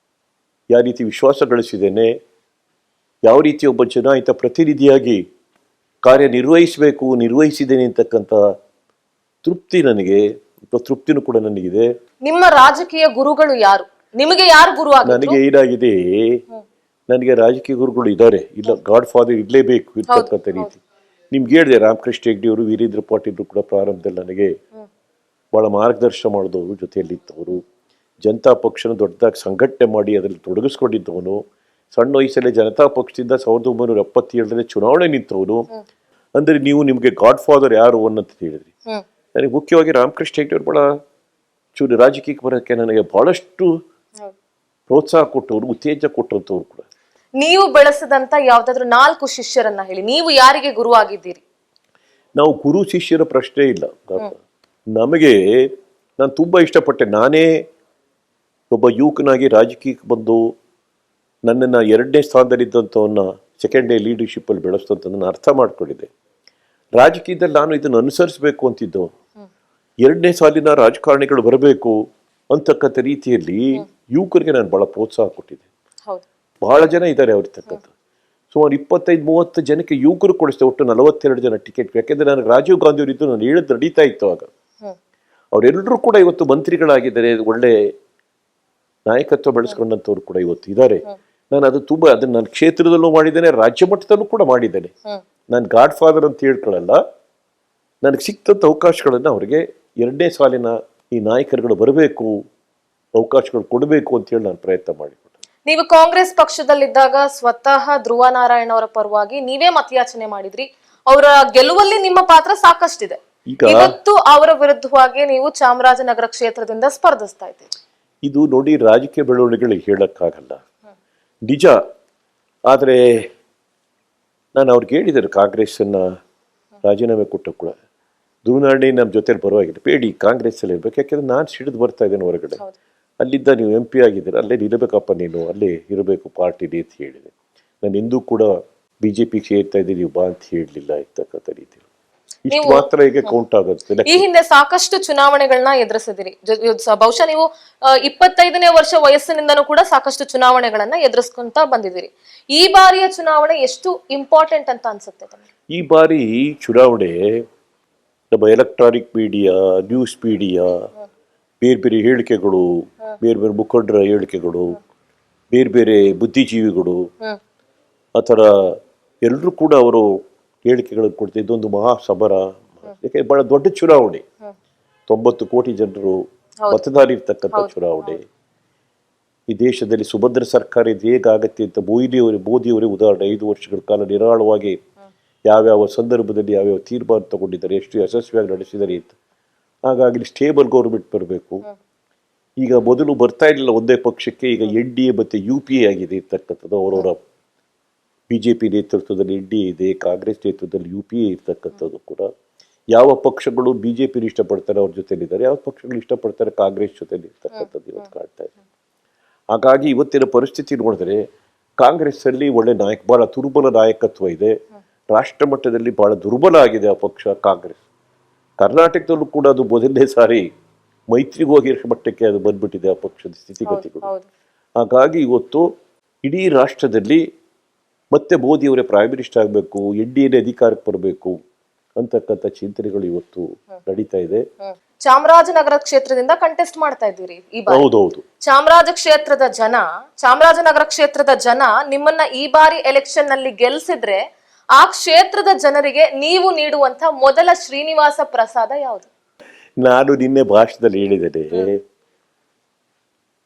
ಯಾವ ರೀತಿ ವಿಶ್ವಾಸ ಗಳಿಸಿದ್ದೇನೆ, ಯಾವ ರೀತಿ ಒಬ್ಬ ಚುನಾಯಿತ ಪ್ರತಿನಿಧಿಯಾಗಿ ಕಾರ್ಯನಿರ್ವಹಿಸಬೇಕು ನಿರ್ವಹಿಸಿದ್ದೇನೆ ಅಂತಕ್ಕಂಥ ತೃಪ್ತಿ ನನಗೆ, ತೃಪ್ತಿನೂ ಕೂಡ ನನಗಿದೆ. ನಿಮ್ಮ ರಾಜಕೀಯ ಗುರುಗಳು ಯಾರು? ನಿಮಗೆ ಯಾರು ಗುರು? ನನಗೆ ಏನಾಗಿದೆ, ನನಗೆ ರಾಜಕೀಯ ಗುರುಗಳು ಇದ್ದಾರೆ, ಇಲ್ಲ ಗಾಡ್ ಫಾದರ್ ಇರಲೇಬೇಕು ಇರ್ತಕ್ಕಂಥ ರೀತಿ. ನಿಮ್ಗೆ ಹೇಳಿದೆ, ರಾಮಕೃಷ್ಣ ಹೆಗ್ಡೆ ಅವರು, ವೀರೇಂದ್ರ ಪಾಟೀಲ್ ಕೂಡ ಪ್ರಾರಂಭದಲ್ಲಿ ನನಗೆ ಬಹಳ ಮಾರ್ಗದರ್ಶನ ಮಾಡಿದವರು, ಜೊತೆಯಲ್ಲಿದ್ದವರು. ಜನತಾ ಪಕ್ಷನ ದೊಡ್ಡದಾಗಿ ಸಂಘಟನೆ ಮಾಡಿ ಅದರಲ್ಲಿ ತೊಡಗಿಸ್ಕೊಂಡಿದ್ದವನು. ಸಣ್ಣ ವಯಸ್ಸಲ್ಲೇ ಜನತಾ ಪಕ್ಷದಿಂದ 1977ರಲ್ಲಿ ಚುನಾವಣೆ ನಿಂತವನು. ಅಂದ್ರೆ ನೀವು ನಿಮಗೆ ಗಾಡ್ ಫಾದರ್ ಯಾರು ಅನ್ನಂತ ಹೇಳಿದ್ರಿ. ನನಗೆ ಮುಖ್ಯವಾಗಿ ರಾಮಕೃಷ್ಣ ಹೆಗ್ಡೆ ಅವರು ಬಹಳ ರಾಜಕೀಯಕ್ಕೆ ಬರೋಕ್ಕೆ ನನಗೆ ಬಹಳಷ್ಟು ಪ್ರೋತ್ಸಾಹ ಕೊಟ್ಟವರು, ಉತ್ತೇಜನ ಕೊಟ್ಟಂತವ್ರು ಕೂಡ. ನೀವು ಬೆಳೆಸಿದಂತ ಯಾವ್ದಾದ್ರು 4 ಶಿಷ್ಯರನ್ನ ಹೇಳಿ, ನೀವು ಯಾರಿಗೆ ಗುರು ಆಗಿದ್ದೀರಿ? ನಾವು ಗುರು ಶಿಷ್ಯರ ಪ್ರಶ್ನೆ ಇಲ್ಲ. ನಮಗೆ ನಾನು ತುಂಬಾ ಇಷ್ಟಪಟ್ಟೆ. ನಾನೇ ಒಬ್ಬ ಯುವಕನಾಗಿ ರಾಜಕೀಯಕ್ಕೆ ಬಂದು ನನ್ನನ್ನು 2ನೇ ಸ್ಥಾನದಲ್ಲಿದ್ದಂಥವನ್ನ ಸೆಕೆಂಡ್ ಡೇ ಲೀಡರ್ಶಿಪ್ ಅಲ್ಲಿ ಬೆಳೆಸ್ತಂತ ಅರ್ಥ ಮಾಡ್ಕೊಂಡಿದ್ದೆ. ರಾಜಕೀಯದಲ್ಲಿ ನಾನು ಇದನ್ನು ಅನುಸರಿಸಬೇಕು ಅಂತಿದ್ದು, 2ನೇ ಸಾಲಿನ ರಾಜಕಾರಣಿಗಳು ಬರಬೇಕು ಅಂತಕ್ಕಂಥ ರೀತಿಯಲ್ಲಿ ಯುವಕರಿಗೆ ನಾನು ಬಹಳ ಪ್ರೋತ್ಸಾಹ ಕೊಟ್ಟಿದ್ದೆ. ಬಹಳ ಜನ ಇದ್ದಾರೆ ಅವ್ರಿರ್ತಕ್ಕಂಥ, ಸುಮಾರು 25-30 ಜನಕ್ಕೆ ಯುವಕರು ಕೊಡಿಸಿದೆ. ಒಟ್ಟು 42 ಜನ ಟಿಕೆಟ್. ಯಾಕೆಂದ್ರೆ ನನಗೆ ರಾಜೀವ್ ಗಾಂಧಿ ಅವರಿದ್ದು ನಾನು ಹೇಳಿದ್ದು ನಡೀತಾ ಇತ್ತು ಆಗ. ಅವರೆಲ್ಲರೂ ಕೂಡ ಇವತ್ತು ಮಂತ್ರಿಗಳಾಗಿದ್ದಾರೆ, ಒಳ್ಳೆ ನಾಯಕತ್ವ ಬೆಳೆಸ್ಕೊಂಡಂಥವ್ರು ಕೂಡ ಇವತ್ತು ಇದ್ದಾರೆ. ನಾನು ಅದು ತುಂಬಾ ಅದನ್ನ ನನ್ನ ಕ್ಷೇತ್ರದಲ್ಲೂ ಮಾಡಿದ್ದೇನೆ, ರಾಜ್ಯ ಮಟ್ಟದಲ್ಲೂ ಕೂಡ ಮಾಡಿದ್ದೇನೆ. ನಾನು ಗಾಡ್ ಫಾದರ್ ಅಂತ ಹೇಳ್ಕೊಳ್ಳಲ್ಲ. ನನಗೆ ಸಿಕ್ತಂಥ ಅವಕಾಶಗಳನ್ನು ಅವರಿಗೆ 2ನೇ ಸಾಲಿನ ಈ ನಾಯಕರುಗಳು ಬರಬೇಕು, ಅವಕಾಶಗಳು ಕೊಡಬೇಕು ಅಂತ ಹೇಳಿ ನಾನು ಪ್ರಯತ್ನ ಮಾಡಿಕೊಟ್ಟೆ. ನೀವು ಕಾಂಗ್ರೆಸ್ ಪಕ್ಷದಲ್ಲಿದ್ದಾಗ ಸ್ವತಃ ಧ್ರುವ ನಾರಾಯಣ್ ಅವರ ಪರವಾಗಿ ನೀವೇ ಮತಯಾಚನೆ ಮಾಡಿದ್ರಿ. ಅವರ ಗೆಲುವಲ್ಲಿ ನಿಮ್ಮ ಪಾತ್ರ ಸಾಕಷ್ಟಿದೆ. ಇವತ್ತು ಅವರ ವಿರುದ್ಧವಾಗಿ ನೀವು ಚಾಮರಾಜನಗರ ಕ್ಷೇತ್ರದಿಂದ ಸ್ಪರ್ಧಿಸ್ತಾ ಇದ್ದೀರಿ. ಇದು ನೋಡಿ, ರಾಜಕೀಯ ಬೆಳವಣಿಗೆಗಳಿಗೆ ಹೇಳಕ್ಕಾಗಲ್ಲ, ನಿಜ. ಆದರೆ ನಾನು ಅವ್ರಿಗೆ ಹೇಳಿದ್ದಾರೆ, ಕಾಂಗ್ರೆಸ್ಸನ್ನ ರಾಜೀನಾಮೆ ಕೊಟ್ಟ ಕೂಡ ಧ್ರುವನಾರಾಯಣ್ ನಮ್ಮ ಜೊತೆಲಿ ಪರವಾಗಿಲ್ಲ, ಬೇಡಿ ಕಾಂಗ್ರೆಸ್ ಅಲ್ಲಿ ಇರ್ಬೇಕು. ಯಾಕೆಂದ್ರೆ ನಾನು ಸಿಡಿದು ಬರ್ತಾ ಇದ್ದೇನೆ ಹೊರಗಡೆ. ಅಲ್ಲಿದ್ದ ನೀವು MP ಆಗಿದ್ದೀರ, ಅಲ್ಲೇ ನಿಲ್ಲಬೇಕಪ್ಪ, ನೀನು ಅಲ್ಲೇ ಇರಬೇಕು ಪಾರ್ಟಿಲಿ ಅಂತ ಹೇಳಿದೆ. ನಾನು ಎಂದೂ ಕೂಡ BJP ಸೇರ್ತಾ ಇದ್ದೀನಿ ನೀವು ಬಾ ಅಂತ ಹೇಳಲಿಲ್ಲ ಇರ್ತಕ್ಕಂಥ ರೀತಿ. ಇಷ್ಟು ಮಾತ್ರ ಈಗ ಕೌಂಟ್ ಆಗುತ್ತೆ. ಈ ಹಿಂದೆ ಸಾಕಷ್ಟು ಚುನಾವಣೆಗಳನ್ನ ಎದುರಿಸಿದಿರಿ. ಬಹುಶಃ ನೀವು 25ನೇ ವರ್ಷ ವಯಸ್ಸಿನಿಂದನೂ ಕೂಡ ಸಾಕಷ್ಟು ಚುನಾವಣೆಗಳನ್ನ ಎದುರಿಸ್ಕೊಂತ ಬಂದಿದ್ದೀರಿ. ಈ ಬಾರಿಯ ಚುನಾವಣೆ ಎಷ್ಟು ಇಂಪಾರ್ಟೆಂಟ್ ಅಂತ ಅನ್ಸುತ್ತೆ ತಮಗೆ? ಈ ಬಾರಿ ಚುನಾವಣೆ ನಮ್ಮ ಎಲೆಕ್ಟ್ರಾನಿಕ್ ಮೀಡಿಯಾ, ನ್ಯೂಸ್ ಮೀಡಿಯಾ, ಬೇರೆ ಬೇರೆ ಹೇಳಿಕೆಗಳು, ಬೇರೆ ಬೇರೆ ಮುಖಂಡರ ಹೇಳಿಕೆಗಳು, ಬೇರೆ ಬೇರೆ ಬುದ್ಧಿಜೀವಿಗಳು, ಆ ಥರ ಎಲ್ಲರೂ ಕೂಡ ಅವರು ಹೇಳಿಕೆಗಳನ್ನು ಕೊಡ್ತಾರೆ. ಇದೊಂದು ಮಹಾ ಸಮರ. ಯಾಕೆ ಬಹಳ ದೊಡ್ಡ ಚುನಾವಣೆ, 90 ಕೋಟಿ ಜನರು ಮತದಾರ ಇರ್ತಕ್ಕಂಥ ಚುನಾವಣೆ. ಈ ದೇಶದಲ್ಲಿ ಸುಭದ್ರ ಸರ್ಕಾರ ಇದು ಹೇಗಾಗತ್ತೆ ಅಂತ ಮೋದಿಯವರೇ ಉದಾಹರಣೆ. 5 ವರ್ಷಗಳ ಕಾಲ ನಿರಾಳವಾಗಿ ಯಾವ್ಯಾವ ಸಂದರ್ಭದಲ್ಲಿ ಯಾವ್ಯಾವ ತೀರ್ಮಾನ ತಗೊಂಡಿದ್ದಾರೆ, ಎಷ್ಟು ಯಶಸ್ವಿಯಾಗಿ ನಡೆಸಿದ್ದಾರೆ ಅಂತ. ಹಾಗಾಗಿ ಸ್ಟೇಬಲ್ ಗೌರ್ಮೆಂಟ್ ಬರಬೇಕು. ಈಗ ಮೊದಲು ಬರ್ತಾ ಇರಲಿಲ್ಲ ಒಂದೇ ಪಕ್ಷಕ್ಕೆ, ಈಗ NDA ಮತ್ತು UPA ಆಗಿದೆ ಇರ್ತಕ್ಕಂಥದ್ದು. ಅವರವರ BJP ನೇತೃತ್ವದಲ್ಲಿ NDA ಇದೆ, ಕಾಂಗ್ರೆಸ್ ನೇತೃತ್ವದಲ್ಲಿ UPA ಇರ್ತಕ್ಕಂಥದ್ದು ಕೂಡ. ಯಾವ ಪಕ್ಷಗಳು BJP ಇಷ್ಟಪಡ್ತಾರೆ ಅವ್ರ ಜೊತೆಲಿದ್ದಾರೆ, ಯಾವ ಪಕ್ಷಗಳು ಇಷ್ಟಪಡ್ತಾರೆ ಕಾಂಗ್ರೆಸ್ ಜೊತೆಲಿ ಇರ್ತಕ್ಕಂಥದ್ದು ಇವತ್ತು ಕಾಣ್ತಾ ಇದೆ. ಹಾಗಾಗಿ ಇವತ್ತಿನ ಪರಿಸ್ಥಿತಿ ನೋಡಿದ್ರೆ ಕಾಂಗ್ರೆಸ್ ಅಲ್ಲಿ ಒಳ್ಳೆ ಬಹಳ ದುರ್ಬಲ ನಾಯಕತ್ವ ಇದೆ. ರಾಷ್ಟ್ರ ಮಟ್ಟದಲ್ಲಿ ಬಹಳ ದುರ್ಬಲ ಆಗಿದೆ ಆ ಪಕ್ಷ ಕಾಂಗ್ರೆಸ್. ಕರ್ನಾಟಕದಲ್ಲೂ ಕೂಡ ಅದು ಮೊದಲನೇ ಸಾರಿ ಮೈತ್ರಿಗೆ ಹೋಗಿರೋ ಮಟ್ಟಕ್ಕೆ ಅದು ಬಂದ್ಬಿಟ್ಟಿದೆ ಆ ಪಕ್ಷದ ಸ್ಥಿತಿಗತಿಗಳು. ಹಾಗಾಗಿ ಇವತ್ತು ಇಡೀ ರಾಷ್ಟ್ರದಲ್ಲಿ ಮತ್ತೆ ಮೋದಿಯವರೇ ಪ್ರೈಮ್ ಮಿನಿಸ್ಟರ್ ಆಗಬೇಕು, NDA ಅಧಿಕಾರಕ್ಕೆ ಬರಬೇಕು ಅಂತಕ್ಕಂಥ ಚಿಂತನೆಗಳು ಇವತ್ತು ನಡೀತಾ ಇದೆ. ಚಾಮರಾಜನಗರ ಕ್ಷೇತ್ರದಿಂದ ಕಂಟೆಸ್ಟ್ ಮಾಡ್ತಾ ಇದ್ದೀರಿ ಈ ಬಾರಿ. ಹೌದೌದು. ಚಾಮರಾಜನಗರ ಕ್ಷೇತ್ರದ ಜನ ನಿಮ್ಮನ್ನ ಈ ಬಾರಿ ಎಲೆಕ್ಷನ್ ನಲ್ಲಿ ಗೆಲ್ಸಿದ್ರೆ ಆ ಕ್ಷೇತ್ರದ ಜನರಿಗೆ ನೀವು ನೀಡುವಂತ ಮೊದಲ ಶ್ರೀನಿವಾಸ ಪ್ರಸಾದ ಯಾವುದು? ನಾನು ನಿನ್ನೆ ಭಾಷಣದಲ್ಲಿ ಹೇಳಿದ್ದೇನೆ,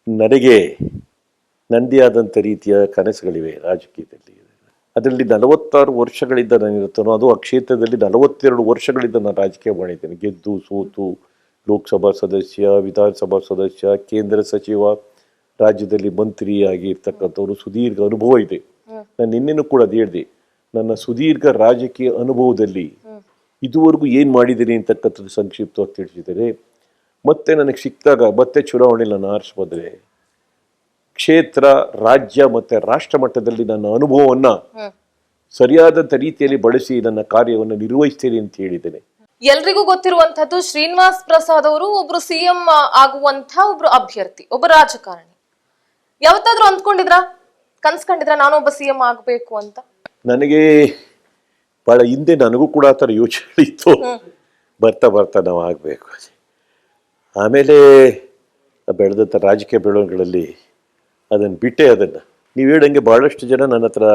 ನನಗೆ ನನ್ನದೇ ಆದಂಥ ರೀತಿಯ ಕನಸುಗಳಿವೆ ರಾಜಕೀಯದಲ್ಲಿ. ಅದರಲ್ಲಿ 46 ವರ್ಷಗಳಿಂದ ನಾನಿರುತ್ತೇನೋ, ಅದು ಆ ಕ್ಷೇತ್ರದಲ್ಲಿ 42 ವರ್ಷಗಳಿಂದ ನಾನು ರಾಜಕೀಯ ಮಾಡಿದ್ದೇನೆ. ಗೆದ್ದು ಸೋತು ಲೋಕಸಭಾ ಸದಸ್ಯ, ವಿಧಾನಸಭಾ ಸದಸ್ಯ, ಕೇಂದ್ರ ಸಚಿವ, ರಾಜ್ಯದಲ್ಲಿ ಮಂತ್ರಿ ಆಗಿರ್ತಕ್ಕಂಥವ್ರು, ಸುದೀರ್ಘ ಅನುಭವ ಇದೆ. ನಾನು ನಿನ್ನೆನೂ ಕೂಡ ಅದು ಹೇಳಿದೆ, ನನ್ನ ಸುದೀರ್ಘ ರಾಜಕೀಯ ಅನುಭವದಲ್ಲಿ ಇದುವರೆಗೂ ಏನು ಮಾಡಿದ್ದೀನಿ ಅಂತಕ್ಕಂಥದ್ದು ಸಂಕ್ಷಿಪ್ತವಾಗಿ ತಿಳಿಸಿದರೆ, ಮತ್ತೆ ನನಗೆ ಸಿಕ್ಕಿದಾಗ ಮತ್ತೆ ಚುನಾವಣೆಯಲ್ಲಿ ನಾನು ಆರಿಸ್ಬೋದ್ರೆ ಕ್ಷೇತ್ರ, ರಾಜ್ಯ ಮತ್ತು ರಾಷ್ಟ್ರ ಮಟ್ಟದಲ್ಲಿ ನನ್ನ ಅನುಭವವನ್ನು ಸರಿಯಾದಂಥ ರೀತಿಯಲ್ಲಿ ಬಳಸಿ ನನ್ನ ಕಾರ್ಯವನ್ನು ನಿರ್ವಹಿಸ್ತೇನೆ ಅಂತ ಹೇಳಿದ್ದೇನೆ. ಎಲ್ರಿಗೂ ಗೊತ್ತಿರುವಂತದ್ದು ಶ್ರೀನಿವಾಸ್ ಪ್ರಸಾದ್ ಅವರು ಒಬ್ರು ಸಿಎಂ ಆಗುವಂತ ಒಬ್ರು ಅಭ್ಯರ್ಥಿ, ಒಬ್ಬ ರಾಜಕಾರಣಿ. ಯಾವತ್ತಾದ್ರೂ ಅಂದ್ಕೊಂಡಿದ್ರ, ಕನ್ಸ್ಕೊಂಡಿದ್ರ ನಾನೊಬ್ಬ ಸಿಎಂ ಆಗ್ಬೇಕು ಅಂತ? ನನಗೆ ಬಹಳ ಹಿಂದೆ ನನಗೂ ಕೂಡ ಆ ಥರ ಯೋಚನೆ ಇತ್ತು. ಬರ್ತಾ ಬರ್ತಾ ನಾವು ಆಗಬೇಕು. ಆಮೇಲೆ ಬೆಳೆದಂಥ ರಾಜಕೀಯ ಬೆಳವಣಿಗೆಗಳಲ್ಲಿ ಅದನ್ನು ಬಿಟ್ಟೆ. ಅದನ್ನು ನೀವು ಹೇಳ್ದಂಗೆ ಭಾಳಷ್ಟು ಜನ ನನ್ನ ಹತ್ರ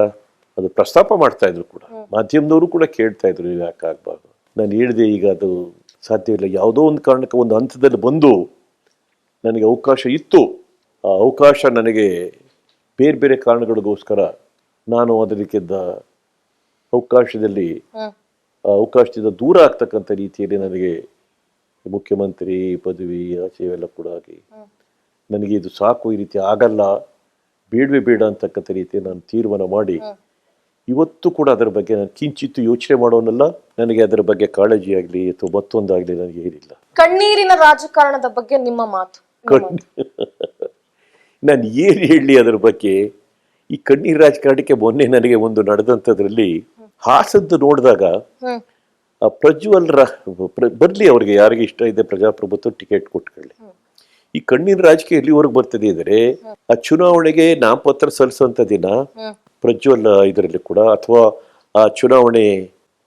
ಅದು ಪ್ರಸ್ತಾಪ ಮಾಡ್ತಾ ಇದ್ರು ಕೂಡ, ಮಾಧ್ಯಮದವರು ಕೂಡ ಕೇಳ್ತಾ ಇದ್ರು, ನೀವು ಯಾಕೆ ಆಗಬಾರ್ದು. ನಾನು ಹೇಳಿದೆ, ಈಗ ಅದು ಸಾಧ್ಯವಿಲ್ಲ. ಯಾವುದೋ ಒಂದು ಕಾರಣಕ್ಕೆ ಒಂದು ಹಂತದಲ್ಲಿ ಬಂದು ನನಗೆ ಅವಕಾಶ ಇತ್ತು. ಆ ಅವಕಾಶ ನನಗೆ ಬೇರೆ ಬೇರೆ ಕಾರಣಗಳಿಗೋಸ್ಕರ ನಾನು ಅದಕ್ಕಿದ್ದ ಅವಕಾಶದಿಂದ ದೂರ ಆಗ್ತಕ್ಕಂಥ ರೀತಿಯಲ್ಲಿ ನನಗೆ ಮುಖ್ಯಮಂತ್ರಿ ಪದವಿ ಆಚೆ ಇವೆಲ್ಲ ಕೂಡ ಆಗಿ ನನಗೆ ಇದು ಸಾಕು, ಈ ರೀತಿ ಆಗಲ್ಲ, ಬೇಡವೇ ಬೇಡ ಅಂತಕ್ಕಂಥ ರೀತಿ ನಾನು ತೀರ್ಮಾನ ಮಾಡಿ ಇವತ್ತು ಕೂಡ ಅದರ ಬಗ್ಗೆ ನಾನು ಕಿಂಚಿತ್ತು ಯೋಚನೆ ಮಾಡೋನಲ್ಲ. ನನಗೆ ಅದರ ಬಗ್ಗೆ ಕಾಳಜಿ ಆಗಲಿ ಅಥವಾ ಮತ್ತೊಂದಾಗಲಿ ನನಗೆ ಏನಿಲ್ಲ. ಕಣ್ಣೀರಿನ ರಾಜಕಾರಣದ ಬಗ್ಗೆ ನಿಮ್ಮ ಮಾತು? ನಾನು ಏನು ಹೇಳಲಿ ಅದರ ಬಗ್ಗೆ? ಈ ಕಣ್ಣೀರು ರಾಜಕಾರಣಕ್ಕೆ ಮೊನ್ನೆ ನನಗೆ ಒಂದು ನಡೆದಂಥದ್ರಲ್ಲಿ ಹಾಸದ್ದು ನೋಡಿದಾಗ, ಪ್ರಜ್ವಲ್ ಬರ್ಲಿ, ಅವ್ರಿಗೆ ಯಾರಿಗೆ ಇಷ್ಟ ಇದೆ ಪ್ರಜಾಪ್ರಭುತ್ವ ಟಿಕೆಟ್ ಕೊಟ್ಕೊಳ್ಳಿ. ಈ ಕಣ್ಣೀರು ರಾಜಕೀಯ ಎಲ್ಲಿವರೆಗೆ ಬರ್ತದೆ ಅಂದರೆ, ಆ ಚುನಾವಣೆಗೆ ನಾಮಪತ್ರ ಸಲ್ಲಿಸುವಂತ ದಿನ ಪ್ರಜ್ವಲ್ ಇದರಲ್ಲಿ ಕೂಡ, ಅಥವಾ ಆ ಚುನಾವಣೆ